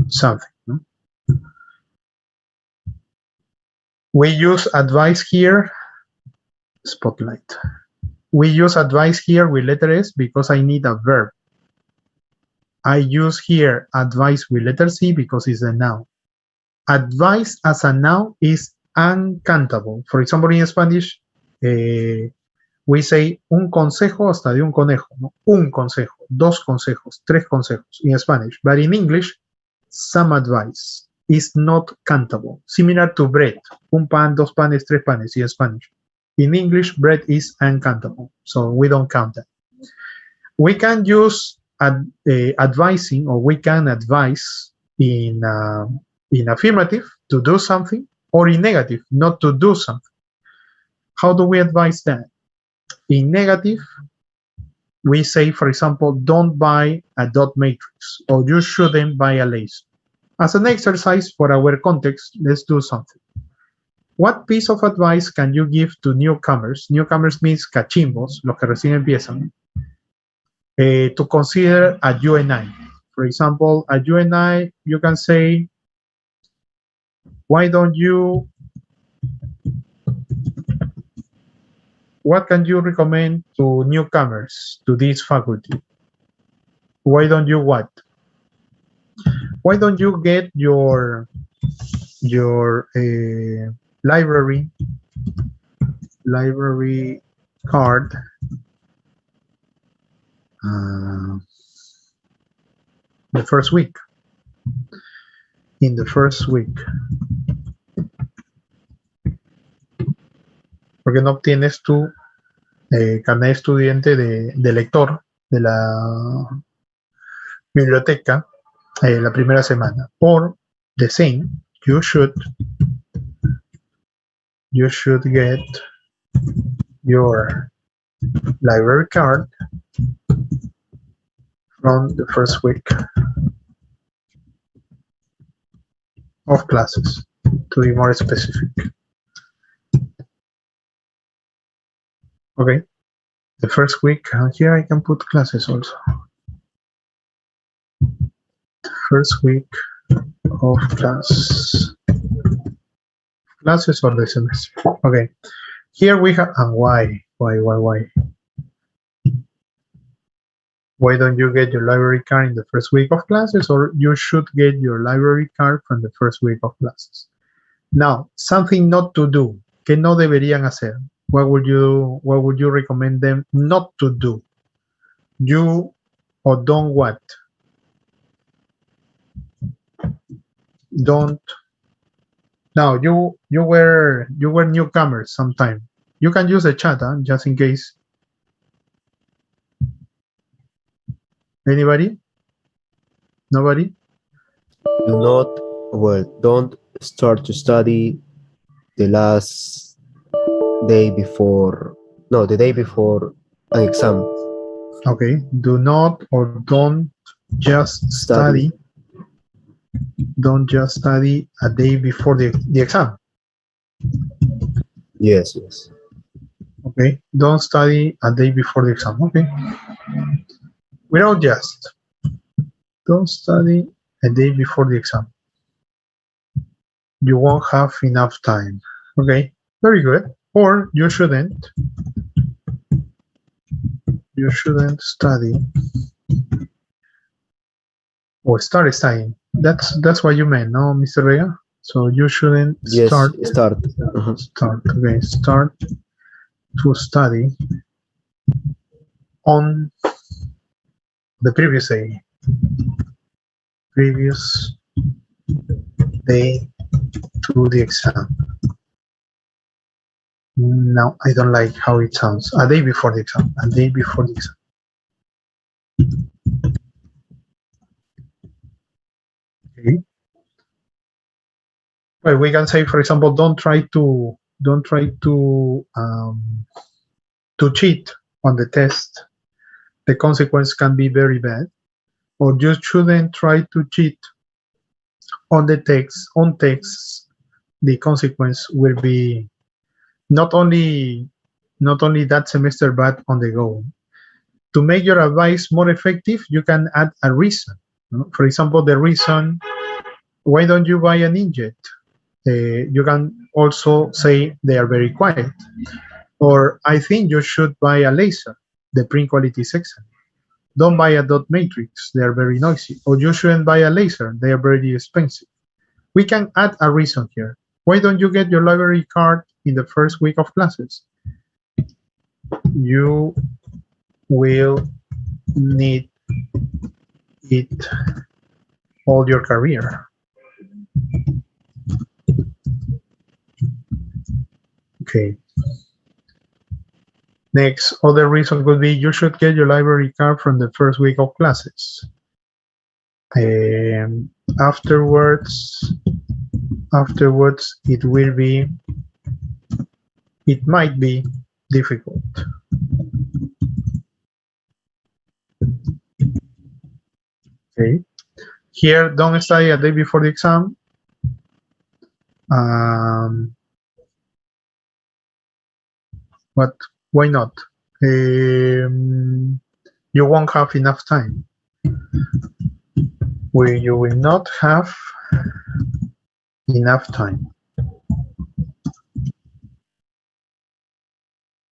something. No? We use advice here, spotlight. We use advice here with letter S because I need a verb. I use here advice with letter C because it's a noun. Advice as a noun is uncountable. For example, in Spanish, we say un consejo hasta de un conejo. ¿No? Un consejo, dos consejos, tres consejos in Spanish. But in English, some advice is not countable. Similar to bread. Un pan, dos panes, tres panes in Spanish. In English, bread is uncountable, so we don't count that. We can use advising, or we can advise in affirmative to do something, or in negative not to do something. How do we advise that? In negative, we say, for example, don't buy a dot matrix, or you shouldn't buy a laser. As an exercise for our context, let's do something. What piece of advice can you give to newcomers? Newcomers means cachimbos, los que recién empiezan. To consider a UNI. For example, a UNI, you can say, why don't you, what can you recommend to newcomers to this faculty? Why don't you what? Why don't you get your library card the first week? In the first week. ¿Por qué no obtienes tu carnet de estudiante de lector de la biblioteca la primera semana? Or the same, you should get your library card from the first week of classes, to be more specific. Okay, the first week, here I can put classes also. First week of classes or the semester. Okay, here we have, and why? Why don't you get your library card in the first week of classes, or you should get your library card from the first week of classes? Now, something not to do, que no deberían hacer. What would you recommend them not to do? You or don't what? don't. Now you were newcomers sometime. You can use the chat, just in case. Anybody? Nobody? Don't start to study the last day before, no, the day before an exam. Okay, do not or don't just study. Don't just study a day before the exam. Yes. Okay, don't study a day before the exam. Okay, without just. Don't study a day before the exam. You won't have enough time. Okay, very good. Or you shouldn't. You shouldn't study or start studying. That's what you meant, no, Mr. Vega? So you shouldn't start. Start. Start. Okay, start to study on the previous day. Previous day to the exam. No, I don't like how it sounds. A day before the exam. A day before the exam. Okay. Well, we can say, for example, don't try to cheat on the test. The consequence can be very bad. Or you shouldn't try to cheat on the text. On texts, the consequence will be not only that semester, but on the go. To make your advice more effective, you can add a reason. For example, the reason, why don't you buy an inkjet? You can also say they are very quiet. Or I think you should buy a laser. The print quality is excellent. Don't buy a dot matrix. They are very noisy. Or you shouldn't buy a laser. They are very expensive. We can add a reason here. Why don't you get your library card in the first week of classes? You will need it all your career. Okay. Next, other reason could be you should get your library card from the first week of classes. Afterwards, it might be difficult. Okay. Here, don't study a day before the exam. But why not? You won't have enough time. You will not have enough time.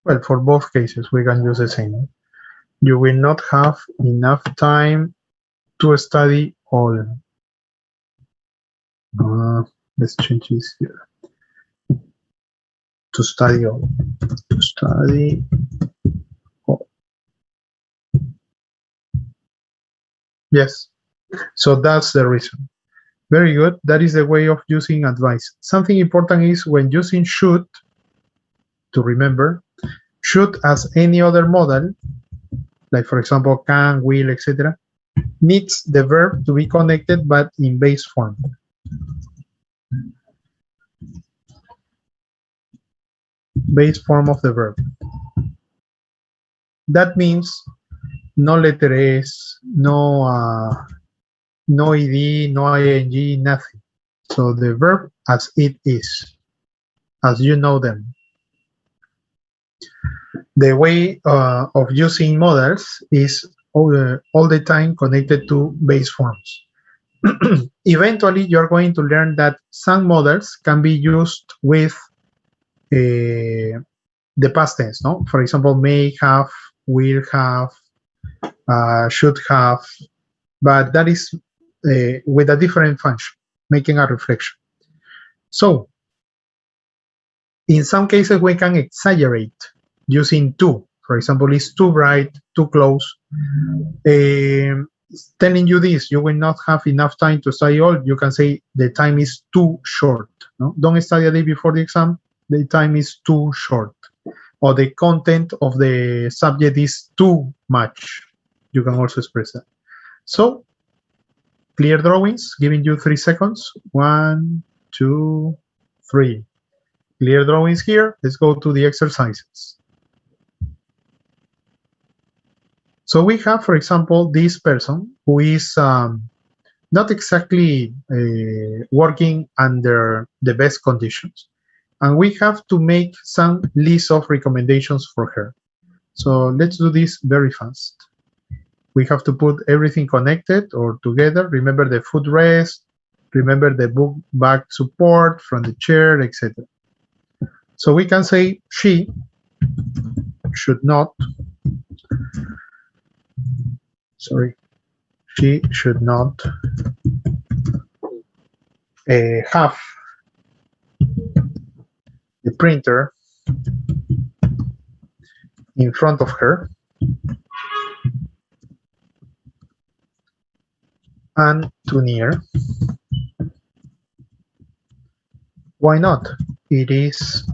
Well, for both cases, we can use the same. You will not have enough time to study all. Let's change this here. To study all. To study all. Yes. So that's the reason. Very good. That is the way of using advice. Something important is when using should, to remember, should as any other modal, like for example, can, will, etc., needs the verb to be connected but in base form. Base form of the verb. That means no letter S, no ed, no ing, nothing. So the verb as it is, as you know them. The way of using modals is all the time connected to base forms. Eventually, you're going to learn that some modals can be used with the past tense, no? For example, may have, will have, should have, but that is with a different function, making a reflection. So, in some cases, we can exaggerate using too. For example, it's too bright, too close. telling you this, you will not have enough time to study all, you can say the time is too short. No? Don't study a day before the exam, the time is too short. Or the content of the subject is too much. You can also express that. So, clear drawings, giving you 3 seconds. 1, 2, 3. Clear drawings here. Let's go to the exercises. So we have, for example, this person who is not exactly working under the best conditions. And we have to make some list of recommendations for her. So let's do this very fast. We have to put everything connected or together. Remember the footrest, remember the book back support from the chair, etc. So we can say she should not, she should not have the printer in front of her and too near. Why not? It is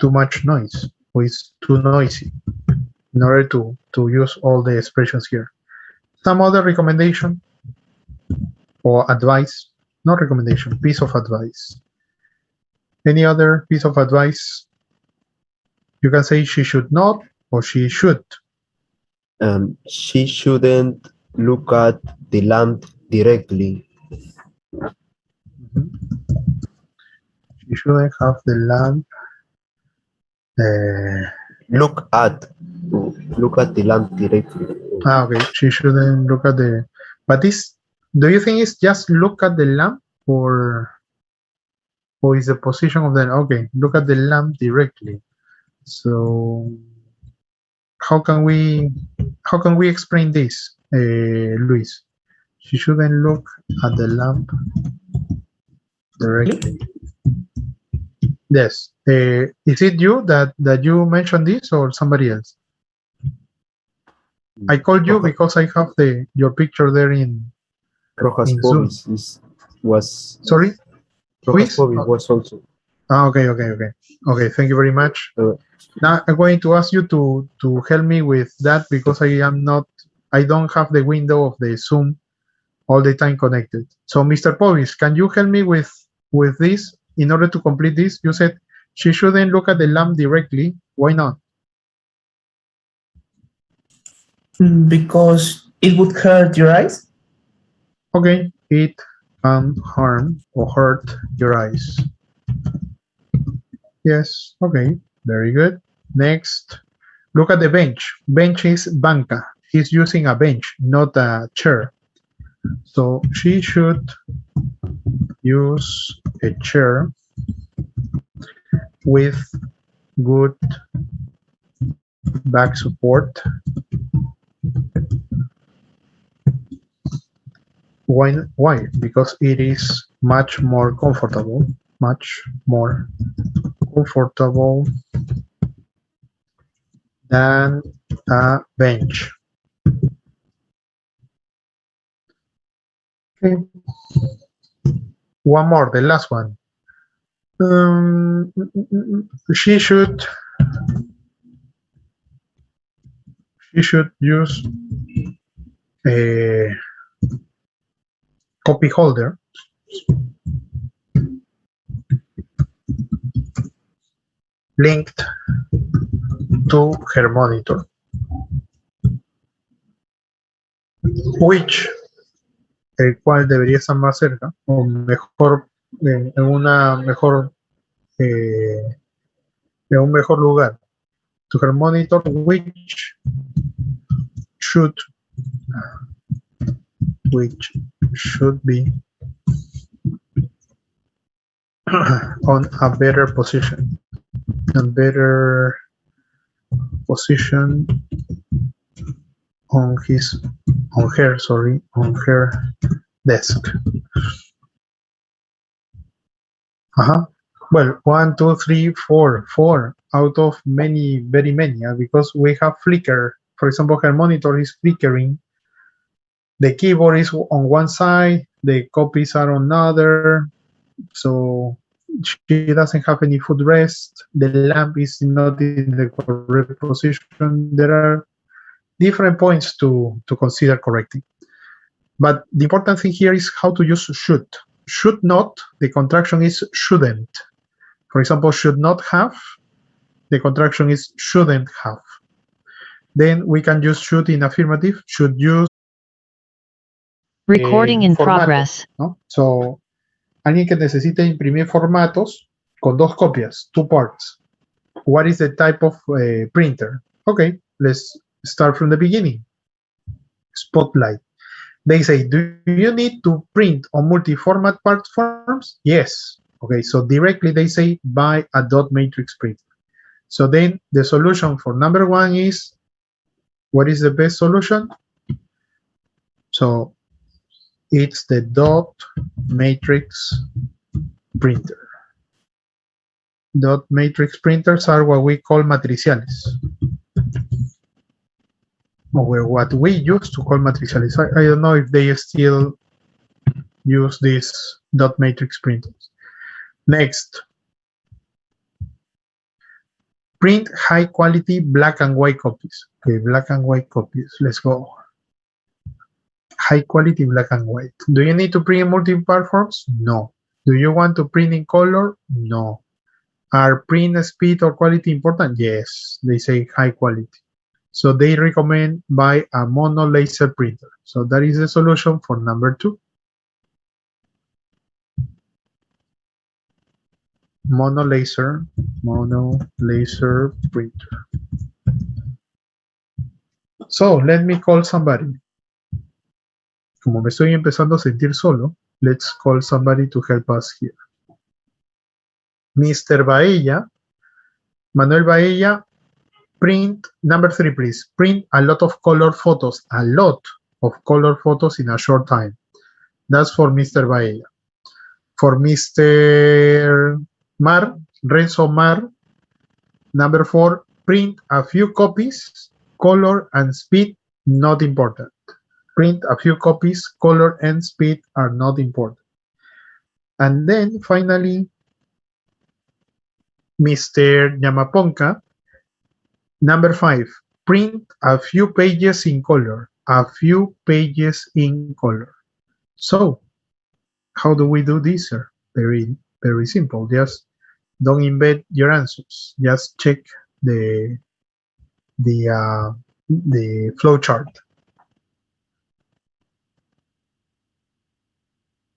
too much noise, or it's too noisy, in order to use all the expressions here. Some other recommendation or advice, not recommendation, piece of advice. Any other piece of advice? You can say she should not or she should. She shouldn't look at the lamp directly. She shouldn't have the lamp. Look at the lamp directly. Okay, she shouldn't look at the. But this, do you think it's just look at the lamp or is the position of the? Okay, look at the lamp directly. So how can we explain this, Luis? She shouldn't look at the lamp directly. Yes. Is it you that you mentioned this or somebody else? I called you because I have your picture there in Rojas in Pobis was. Sorry? Rojas Pobis was also. Okay. Okay, thank you very much. Now I'm going to ask you to help me with that because I don't have the window of the Zoom all the time connected. So Mr. Pobis, can you help me with this in order to complete this? You said she shouldn't look at the lamp directly. Why not? Because it would hurt your eyes. Okay, it can harm or hurt your eyes. Yes, okay, very good. Next, look at the bench. Bench is banca. He's using a bench, not a chair. So she should use a chair with good back support. Why? Because it is much more comfortable than a bench. Okay. One more, the last one. She should use a copy holder linked to her monitor, el cual debería estar más cerca o mejor en un mejor lugar, to her monitor, which should be on a better position, on her desk. Well, 1, 2, 3, 4 out of very many, because we have flicker. For example, her monitor is flickering The keyboard is on one side, the copies are on another, so she doesn't have any footrest. The lamp is not in the correct position. There are different points to consider correcting. But the important thing here is how to use should. Should not, the contraction is shouldn't. For example, should not have, the contraction is shouldn't have. Then we can use should in affirmative, should use Recording in formato, progress. ¿no? So, alguien que necesite imprimir formatos con dos copias, two parts. What is the type of printer? Okay, let's start from the beginning. Spotlight. They say, do you need to print on multi-format part forms? Yes. Okay, so directly they say buy a dot matrix printer. So then the solution for number one is, what is the best solution? So it's the dot matrix printer. Dot matrix printers are what we call matriciales. Or what we used to call matriciales. I don't know if they still use these dot matrix printers. Next, print high quality black and white copies. Okay, black and white copies. Let's go. High quality black and white. Do you need to print multi-part forms? No. Do you want to print in color? No. Are print speed or quality important? Yes. They say high quality. So they recommend buy a mono laser printer. So that is the solution for number two. Mono laser printer. So let me call somebody. Como me estoy empezando a sentir solo, let's call somebody to help us here. Mr. Baella, Manuel Baella, print, number three, please. Print a lot of color photos, in a short time. That's for Mr. Baella. For Mr. Mar, Renzo Mar, number four, print a few copies, color and speed, not important. Print a few copies, color and speed are not important. And then finally, Mr. Yamaponka, number five, print a few pages in color, So, how do we do this, sir? Very, very simple. Just don't embed your answers. Just check the flow chart.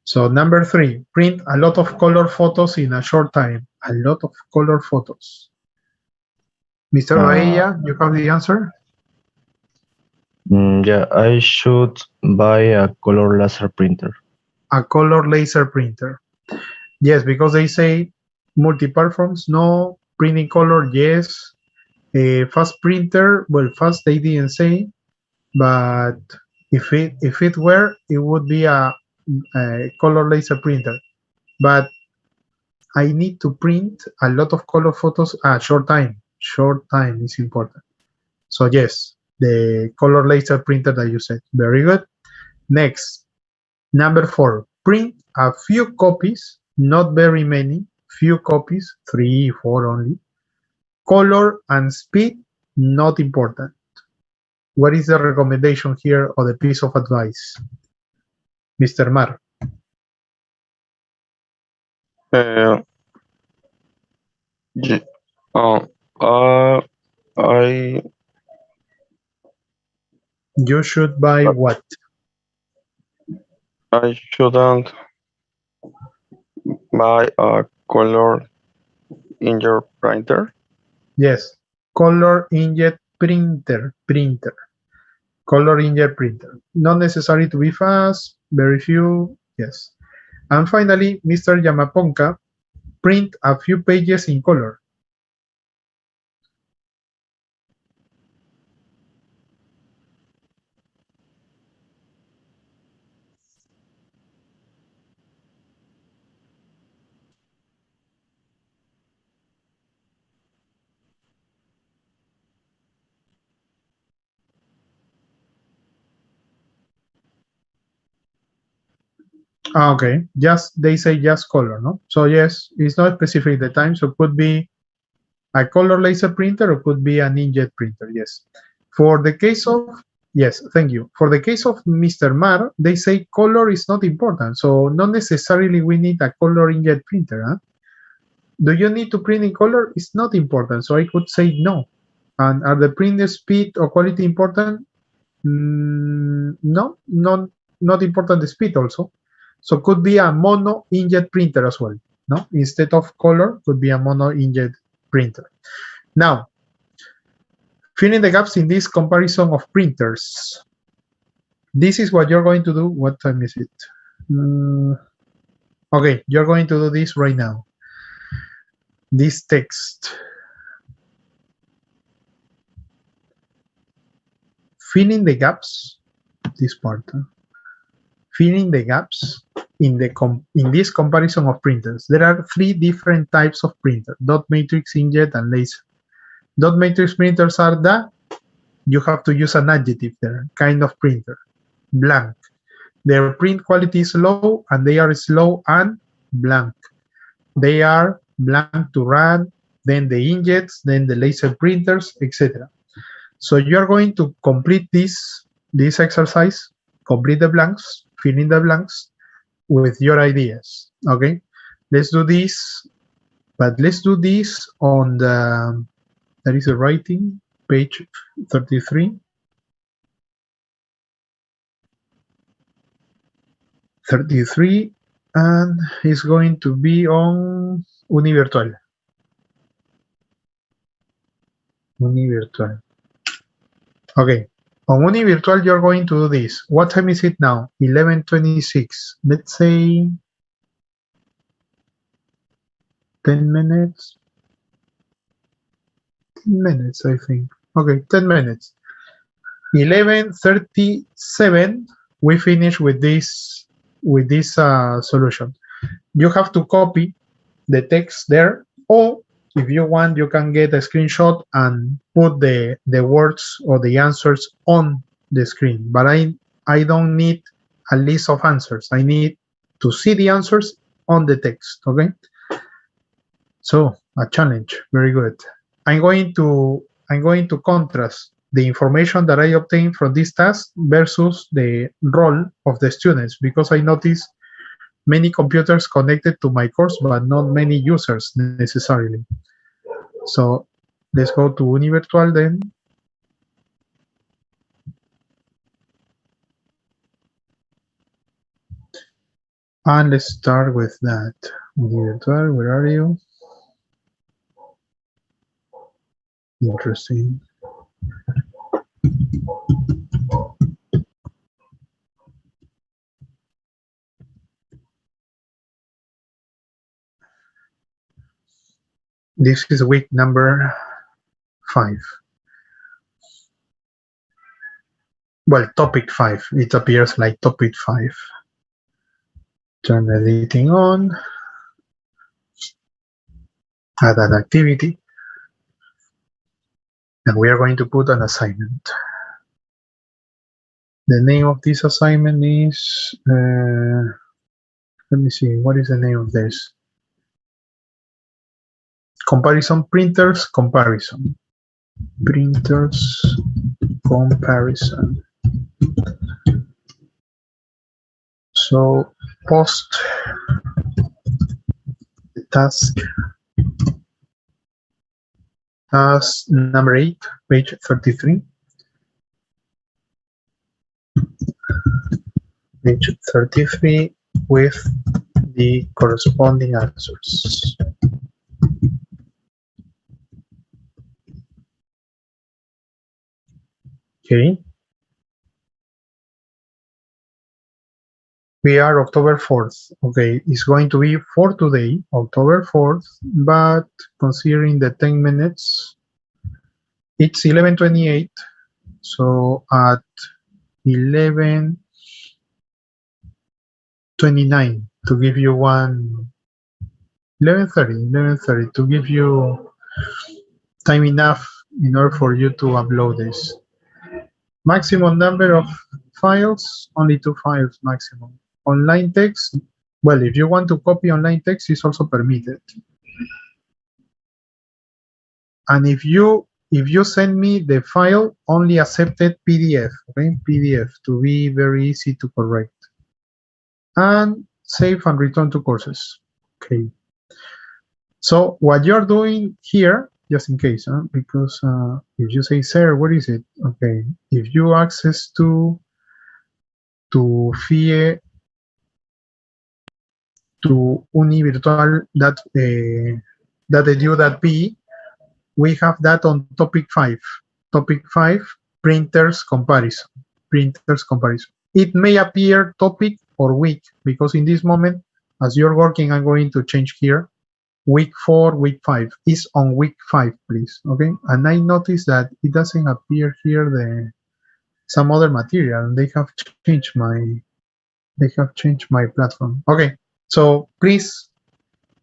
So number three, print a lot of color photos in a short time. A lot of color photos. Mr. Baella, you have the answer? Yeah, I should buy a color laser printer. A color laser printer. Yes, because they say multi-part forms, no. Printing color, yes. Fast printer, well, fast they didn't say, but if it were, it would be a color laser printer. But I need to print a lot of color photos at short time. Short time is important. So yes, the color laser printer that you said. Very good. Next, number four, print a few copies, not very many, few copies, 3, 4 only. Color and speed, not important. What is the recommendation here or the piece of advice? Mr. Mar. You should buy what? I shouldn't buy a color inkjet printer. Yes, color inkjet printer. Color inkjet printer. Not necessary to be fast, very few, yes. And finally, Mr. Yamaponka, print a few pages in color. Okay, just they say just color, no? So yes, it's not specific the time, so it could be a color laser printer or could be an inkjet printer, yes. For the case of, yes, thank you. For the case of Mr. Mar, they say color is not important, so not necessarily we need a color inkjet printer, huh? Do you need to print in color? It's not important, so I could say no. And are the printer speed or quality important? No, not important the speed also. So could be a mono inkjet printer as well, no? Instead of color, could be a mono inkjet printer. Now, filling the gaps in this comparison of printers. This is what you're going to do. What time is it? Okay, you're going to do this right now. This text. Filling the gaps, this part. Filling the gaps in this comparison of printers. There are 3 different types of printer: dot matrix, inkjet, and laser. Dot matrix printers are you have to use an adjective there, kind of printer. Blank. Their print quality is low, and they are slow and blank. They are blank to run, then the inkjets, then the laser printers, etc. So you're going to complete this exercise, complete the blanks, fill in the blanks with your ideas. Okay, let's do this, but let's do this on the, that is a writing, page 33. 33, and it's going to be on Univirtual. Univirtual. Okay, on Univirtual you're going to do this. What time is it now? 11:26. Let's say 10 minutes. 10 minutes, I think. Okay, 10 minutes. 11:37. We finish with this solution. You have to copy the text there, or if you want, you can get a screenshot and put the words or the answers on the screen. But I don't need a list of answers. I need to see the answers on the text. Okay. So a challenge. Very good. I'm going to contrast the information that I obtained from this task versus the role of the students, because I noticed many computers connected to my course, but not many users necessarily. So let's go to Univirtual then. And let's start with that. Univirtual, where are you? Interesting. This is week number 5. Well, topic 5. It appears like topic 5. Turn editing on. Add an activity. And we are going to put an assignment. The name of this assignment is, let me see, what is the name of this? Comparison printers comparison. Printers comparison. So post the task as number 8, page 33. Page 33 with the corresponding answers. Okay. We are October 4th. Okay, it's going to be for today, October 4th, but considering the 10 minutes, it's 11:28. So at 11:29 to give you 11:30 to give you time enough in order for you to upload this. Maximum number of files, only 2 files maximum. online text, well, if you want to copy online text, it's also permitted. And if you send me the file, only accepted PDF, okay? PDF to be very easy to correct. And save and return to courses. Okay. So what you're doing here, just in case, because if you say, sir, what is it? Okay. If you access to FIE, to univirtual edu.p, we have that on topic 5. Topic 5, printers comparison. Printers comparison. It may appear topic or week, because in this moment, as you're working, I'm going to change here. Week 4, week 5 is on week 5, please. Okay, and I noticed that it doesn't appear here some other material. They have changed my platform. Okay, so please,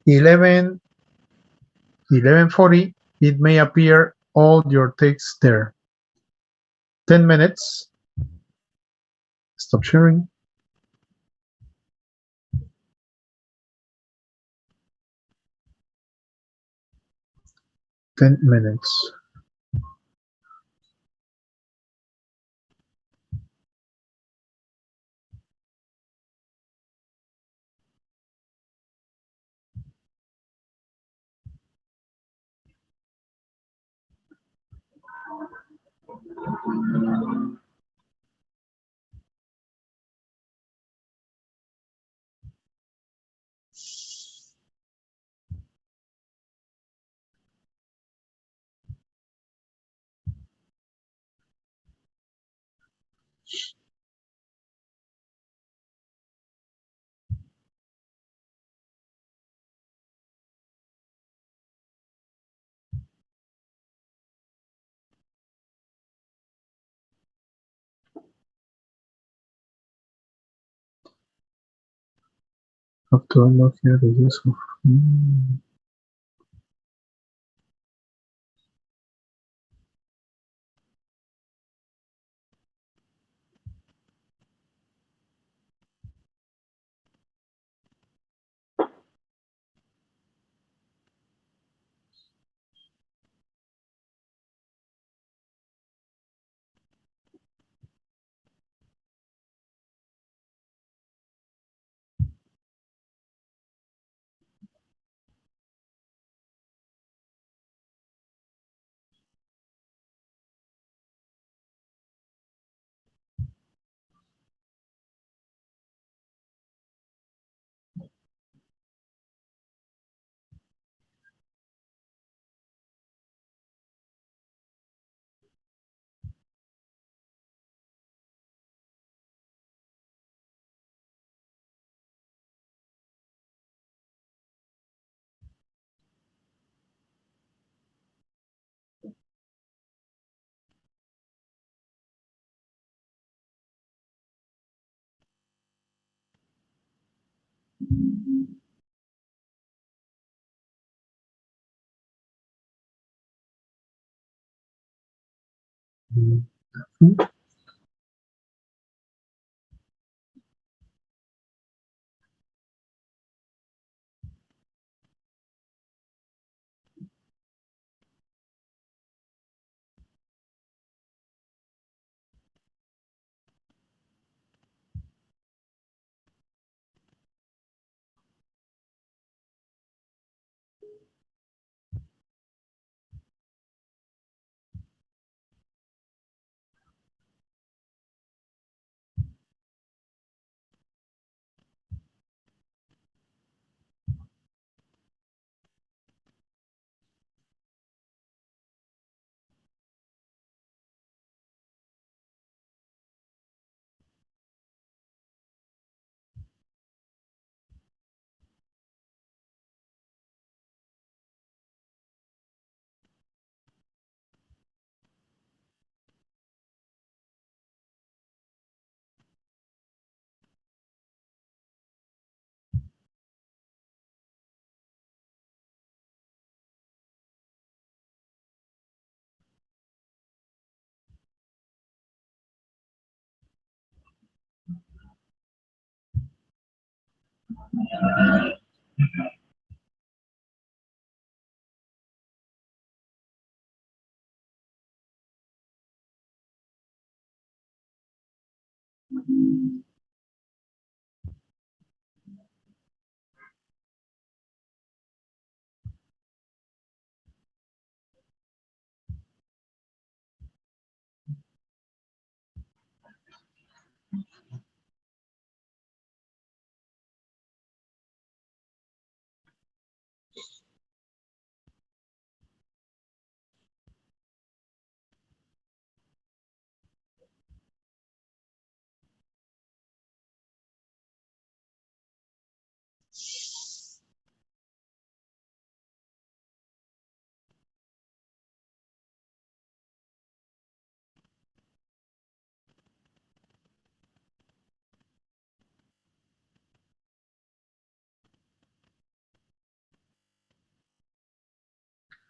11:40, it may appear all your text there. 10 minutes. Stop sharing. Ten minutes. Have to unlock here the use of.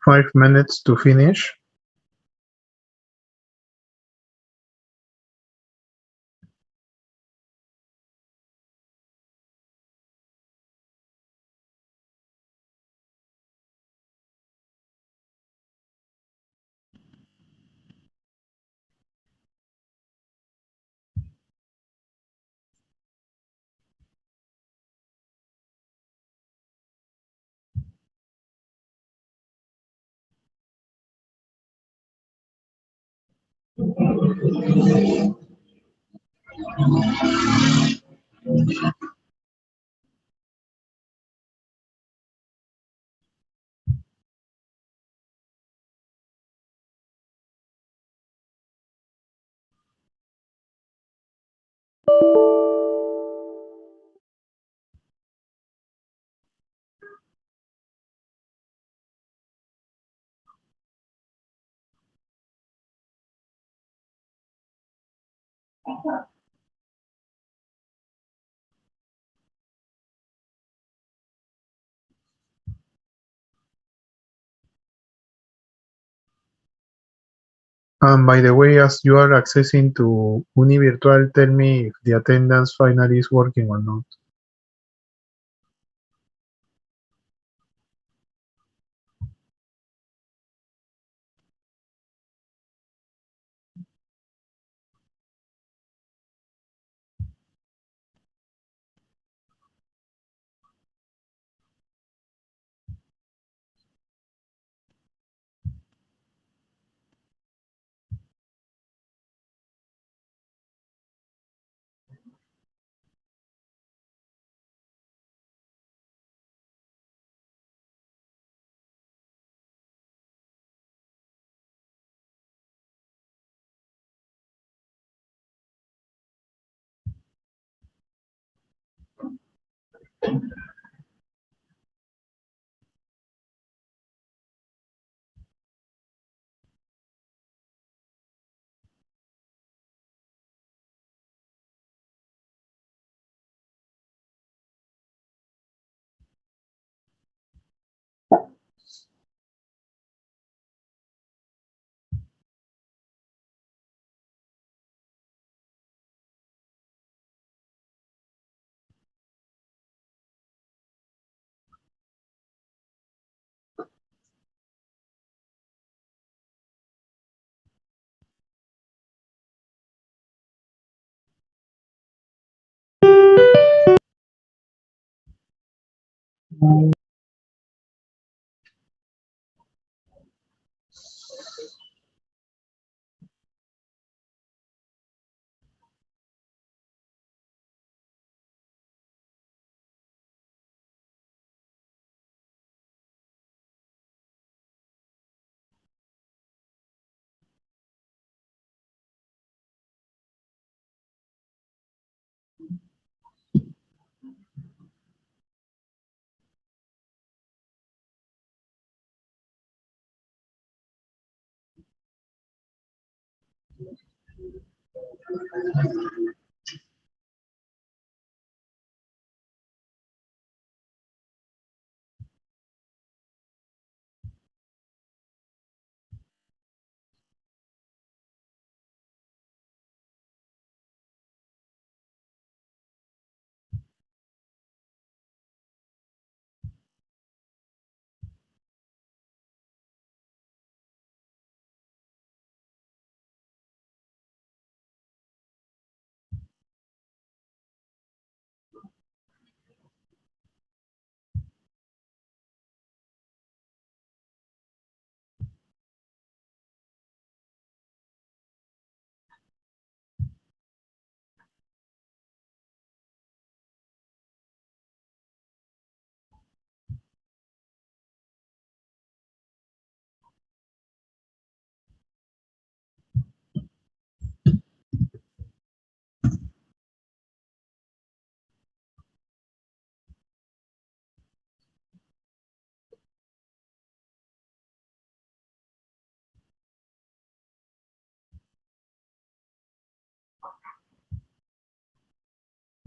5 minutes to finish. By the way, as you are accessing to Uni Virtual, tell me if the attendance finally is working or not.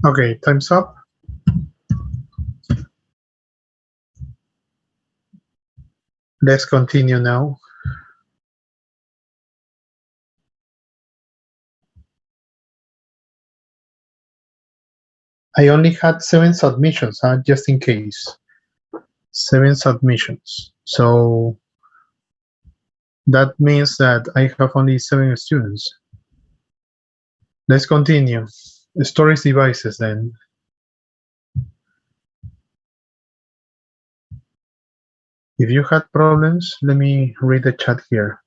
Okay, time's up. Let's continue now. I only had 7 submissions, just in case. 7 submissions. So that means that I have only 7 students. Let's continue. Storage devices then. If you had problems, let me read the chat here.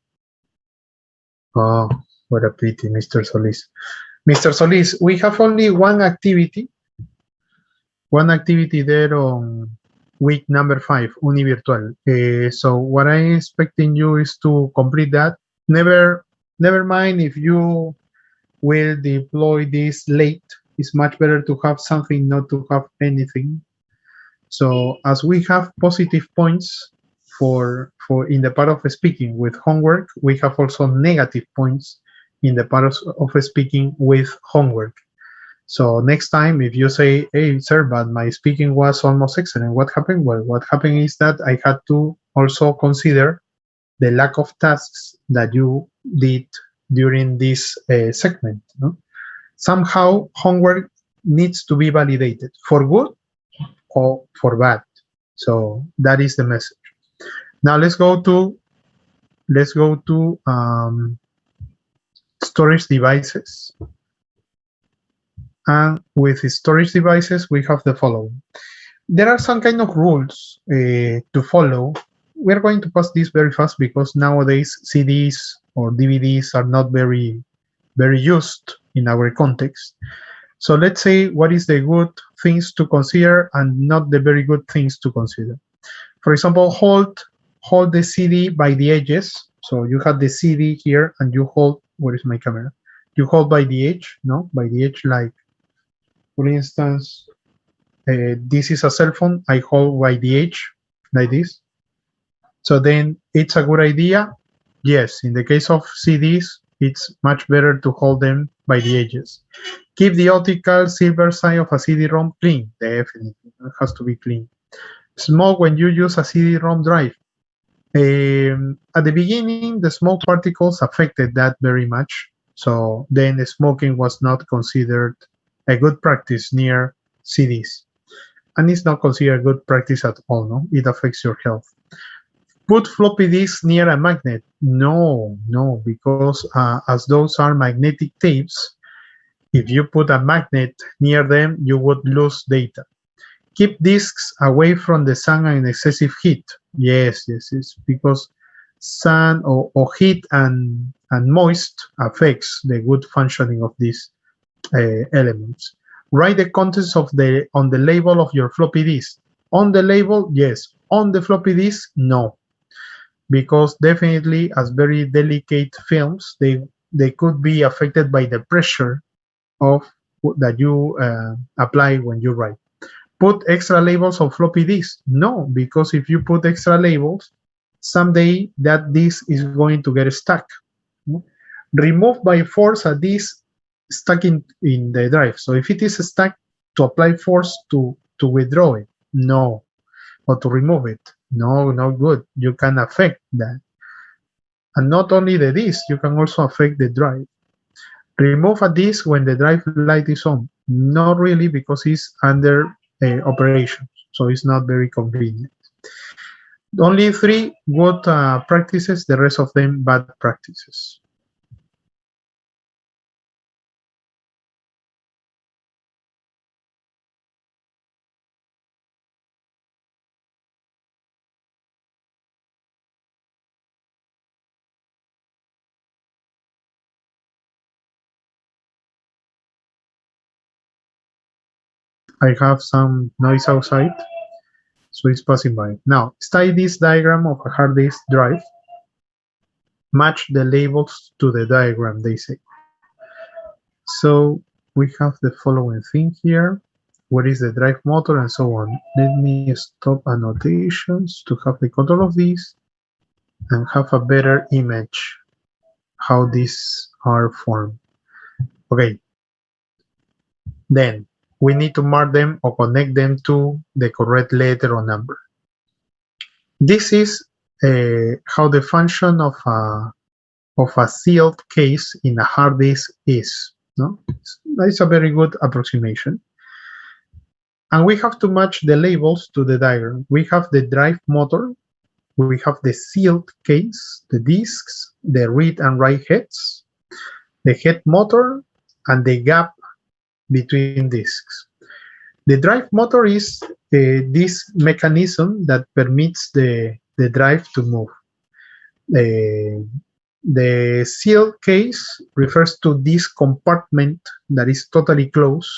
Oh, what a pity, Mr. Solis. Mr. Solis, we have only one activity there on week number 5, Univirtual. So what I'm expecting you is to complete that. Never mind if you will deploy this late. It's much better to have something, not to have anything. So as we have positive points for in the part of speaking with homework, we have also negative points in the part of speaking with homework. So next time, if you say, hey, sir, but my speaking was almost excellent, what happened? Well, what happened is that I had to also consider the lack of tasks that you did during this segment. No? Somehow, homework needs to be validated for good or for bad. So that is the message. Now let's go to storage devices. And with storage devices, we have the following. There are some kind of rules to follow. We're going to pass this very fast because nowadays CDs or DVDs are not very used in our context. So let's say what is the good things to consider and not the very good things to consider. For example, hold the CD by the edges. So you have the CD here and you hold, where is my camera? You hold by the edge, no? By the edge, like, for instance, this is a cell phone. I hold by the edge, like this. So then it's a good idea. Yes, in the case of CDs, it's much better to hold them by the edges. Keep the optical silver side of a CD-ROM clean. Definitely, it has to be clean. Smoke when you use a CD-ROM drive. At the beginning, the smoke particles affected that very much. So then the smoking was not considered a good practice near CDs. And it's not considered good practice at all, no? It affects your health. Put floppy disks near a magnet. No, because as those are magnetic tapes, if you put a magnet near them, you would lose data. Keep disks away from the sun and excessive heat. Yes, because sun or heat and moist affects the good functioning of these elements. Write the contents on the label of your floppy disk. On the label, yes. On the floppy disk, no. Because definitely, as very delicate films, they could be affected by the pressure that you apply when you write. Put extra labels on floppy disks. No, because if you put extra labels, someday that disk is going to get stuck. Remove by force a disk stuck in the drive. So if it is stuck, to apply force to withdraw it. No. Or to remove it. No, not good. You can affect that. And not only the disk, you can also affect the drive. Remove a disk when the drive light is on. Not really, because it's under operation. So it's not very convenient. Only 3 good practices, the rest of them bad practices. I have some noise outside, so it's passing by. Now, study this diagram of a hard disk drive. Match the labels to the diagram, they say. So we have the following thing here. What is the drive motor and so on. Let me stop annotations to have the control of this and have a better image how these are formed. Okay. Then we need to mark them or connect them to the correct letter or number. This is how the function of a sealed case in a hard disk is. No, it's a very good approximation. And we have to match the labels to the diagram. We have the drive motor, we have the sealed case, the disks, the read and write heads, the head motor, and the gap between disks. The drive motor is this mechanism that permits the drive to move. The sealed case refers to this compartment that is totally closed,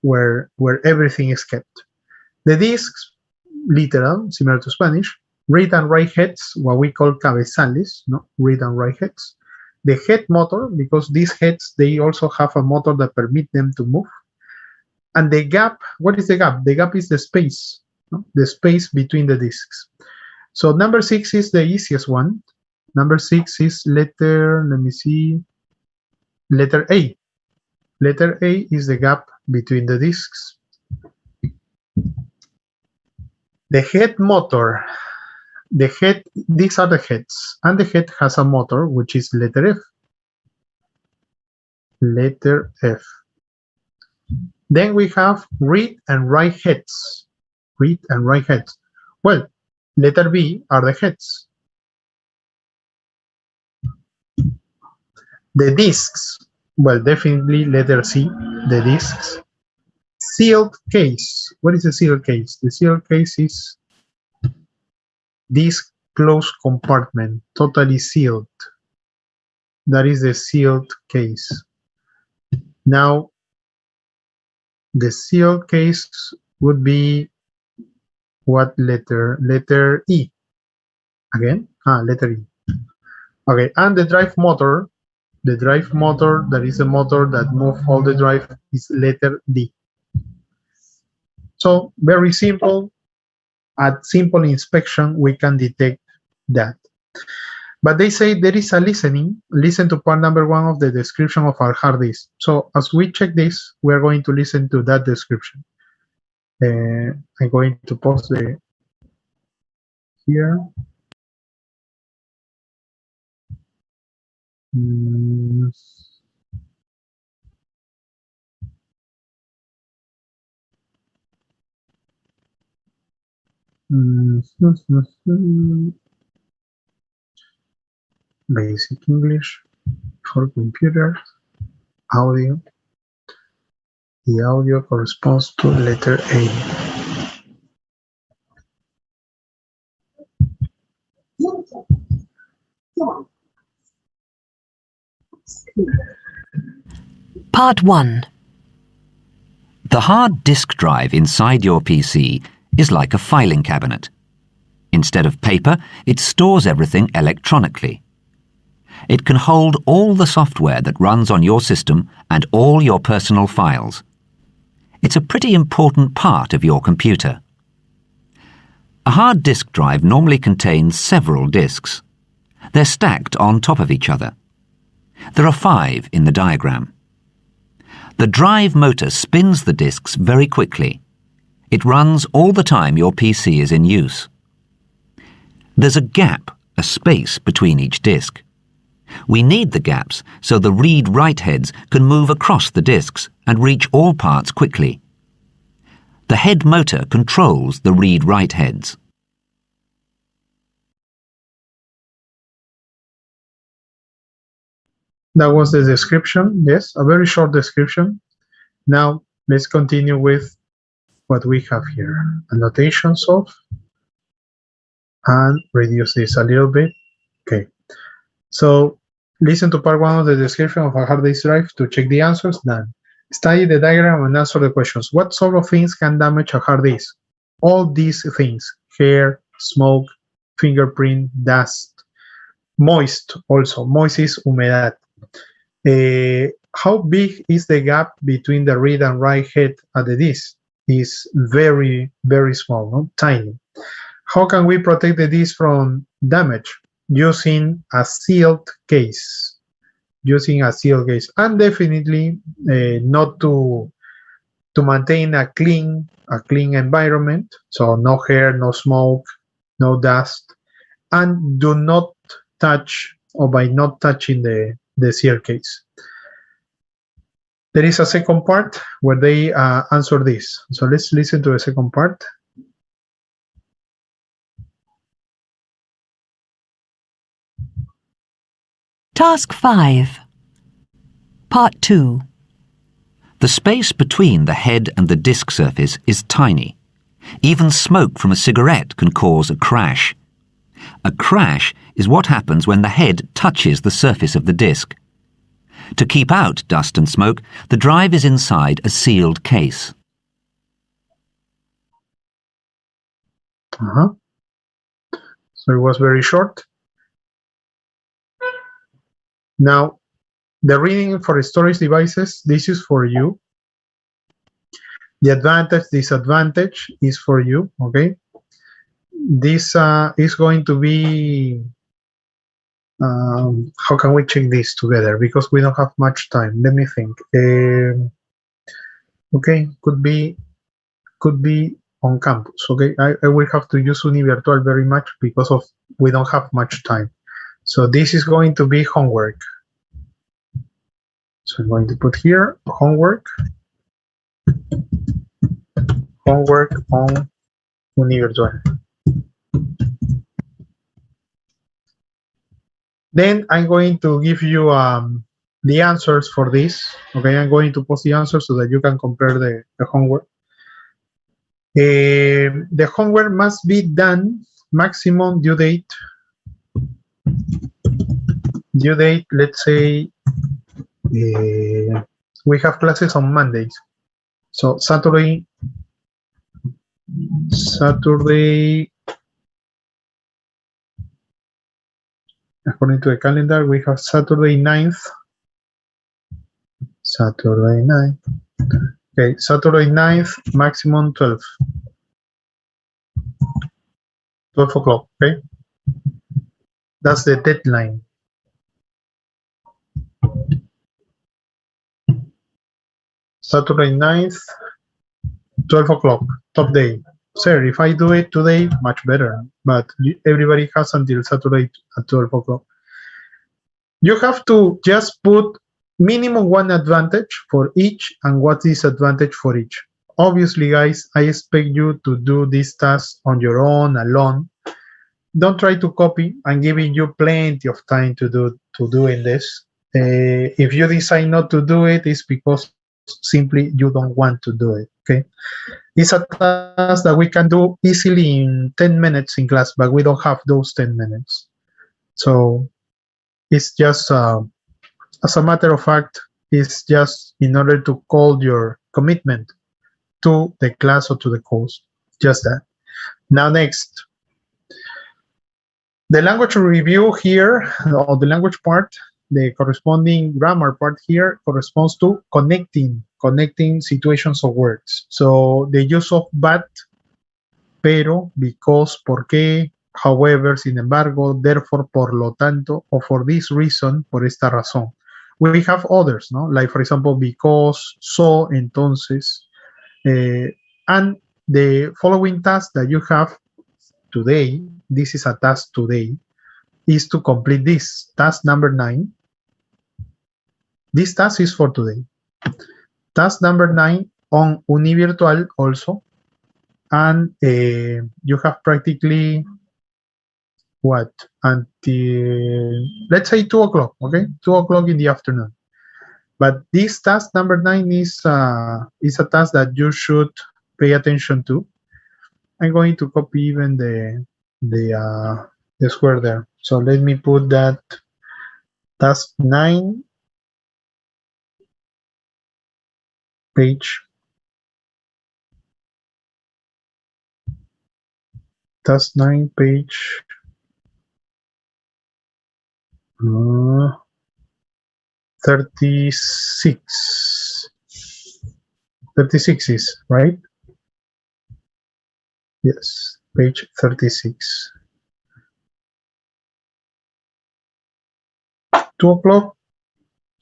where everything is kept. The disks, literal, similar to Spanish, read and write heads, what we call cabezales, no? Read and write heads. The head motor, because these heads, they also have a motor that permit them to move. And the gap, what is the gap? The gap is the space, no? The space between the disks. So number 6 is the easiest one. Number 6 is letter, let me see, letter A. Letter A is the gap between the disks. The head motor, these are the heads, and the head has a motor, which is letter F. Letter F. Then we have read and write heads. Read and write heads. Well, letter B are the heads. The disks, well, definitely letter C, the disks. Sealed case. What is a sealed case? The sealed case is this closed compartment, totally sealed. That is the sealed case. Now, the sealed case would be what letter? Letter E. Again? Letter E. Okay, and the drive motor, that is the motor that moves all the drive, is letter D. So, very simple. At simple inspection, we can detect that. But they say there is a listening. Listen to part number 1 of the description of our hard disk. So as we check this, we are going to listen to that description. I'm going to pause here. Basic English for computers, audio. The audio corresponds to letter A. Part 1. The hard disk drive inside your PC is like a filing cabinet. Instead of paper, it stores everything electronically. It can hold all the software that runs on your system and all your personal files. It's a pretty important part of your computer. A hard disk drive normally contains several disks. They're stacked on top of each other. There are 5 in the diagram. The drive motor spins the disks very quickly. It runs all the time your PC is in use. There's a gap, a space between each disk. We need the gaps so the read-write heads can move across the disks and reach all parts quickly. The head motor controls the read-write heads. That was the description, yes, a very short description. Now, let's continue with what we have here. Annotations of, and reduce this a little bit. Okay, so listen to part 1 of the description of a hard disk drive to check the answers. Done. Study the diagram and answer the questions. What sort of things can damage a hard disk? All these things: hair, smoke, fingerprint, dust, moist also. Moist is humedad. How big is the gap between the read and write head at the disk? Is very, very small, no? Tiny. How can we protect the disk from damage? Using a sealed case. Using a sealed case. And definitely not to to maintain a clean environment. So no hair, no smoke, no dust, and do not touch, or by not touching the staircase. There is a second part where they answer this. So let's listen to the second part. Task 5. Part 2. The space between the head and the disk surface is tiny. Even smoke from a cigarette can cause a crash. A crash is what happens when the head touches the surface of the disk. To keep out dust and smoke, the drive is inside a sealed case. So it was very short. Now, the reading for storage devices, this is for you. The advantage, disadvantage is for you, okay? This is going to be, how can we check this together? Because we don't have much time. Let me think. Okay, could be on campus, okay? I will have to use Univirtual very much because of we don't have much time. So this is going to be homework. So I'm going to put here homework on Univirtual. Then I'm going to give you the answers for this. Okay, I'm going to post the answers so that you can compare the homework. The homework must be done maximum due date. Let's say we have classes on Mondays. So Saturday, according to the calendar, we have Saturday 9th. Okay, Saturday 9th, maximum 12. 12 o'clock, okay? That's the deadline. Saturday 9th, 12 o'clock, top day. Sir, if I do it today, much better. But everybody has until Saturday at 12 o'clock. You have to just put minimum one advantage for each and what is advantage for each. Obviously, guys, I expect you to do this task on your own, alone. Don't try to copy. I'm giving you plenty of time to doing this. If you decide not to do it, it's because simply you don't want to do it, okay? It's a task that we can do easily in 10 minutes in class, but we don't have those 10 minutes. So it's just, as a matter of fact, it's just in order to call your commitment to the class or to the course, just that. Now next, the language review here, or the language part, the corresponding grammar part here corresponds to connecting situations of words. So the use of but, pero, because, porque, however, sin embargo, therefore, por lo tanto, or for this reason, por esta razón. We have others, no? Like, for example, because, so, entonces, and the following task that you have today, this is a task today, is to complete this. Task number 9. This task is for today. Task number 9 on Univirtual also. And you have practically, what, until, let's say 2 o'clock, okay? 2 o'clock in the afternoon. But this task number 9 is a task that you should pay attention to. I'm going to copy even the square there. So let me put that task 9 page. Task 9 page 36. 36 is right. Yes, page 36. 2 o'clock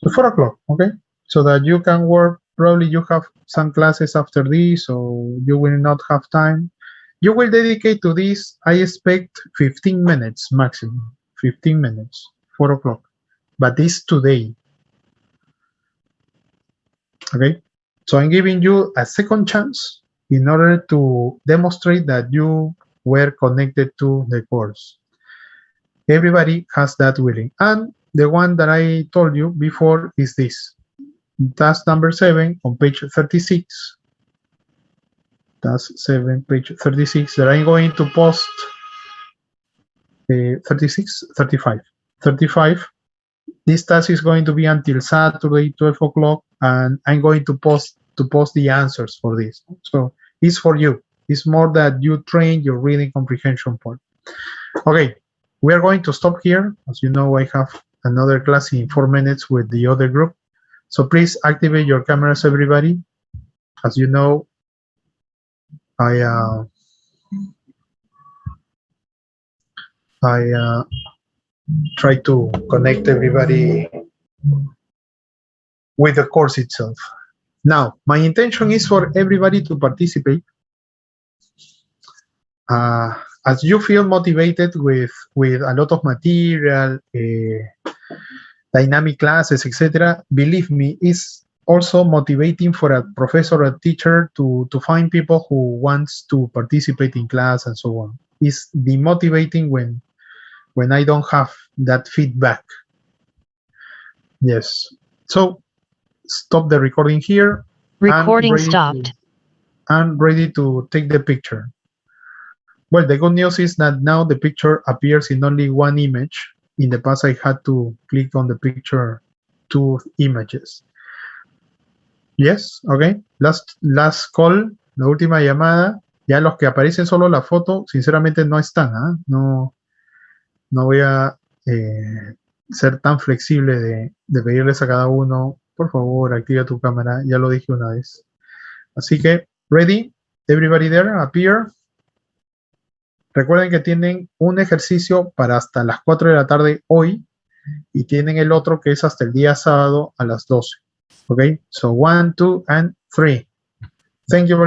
to 4 o'clock, okay? So that you can work probably you have some classes after this, or you will not have time. You will dedicate to this, I expect 15 minutes maximum, 15 minutes, 4 o'clock. But this today. Okay, so I'm giving you a second chance in order to demonstrate that you were connected to the course. Everybody has that willing. And the one that I told you before is this. Task number 7 on page 36. Task 7, page 36, that I'm going to post 36, 35. 35. This task is going to be until Saturday, 12 o'clock, and I'm going to post the answers for this. So it's for you. It's more that you train your reading comprehension part. Okay, we are going to stop here. As you know, I have another class in 4 minutes with the other group. So please activate your cameras, everybody. As you know, I try to connect everybody with the course itself. Now, my intention is for everybody to participate. As you feel motivated with a lot of material, dynamic classes, etc., believe me, it's also motivating for a professor or teacher to find people who wants to participate in class and so on. It's demotivating when I don't have that feedback. Yes. So stop the recording here. Recording stopped. And ready to take the picture. Well, the good news is that now the picture appears in only one image. In the past, I had to click on the picture 2 images. Yes, okay. Last call, la última llamada. Ya los que aparecen solo la foto, sinceramente no están. ¿Ah? No voy a ser tan flexible de pedirles a cada uno, por favor, activa tu cámara. Ya lo dije una vez. Así que, ready, everybody there, appear. Recuerden que tienen un ejercicio para hasta las 4 de la tarde hoy y tienen el otro que es hasta el día sábado a las 12. Okay, so 1, 2, and 3. Thank you very much.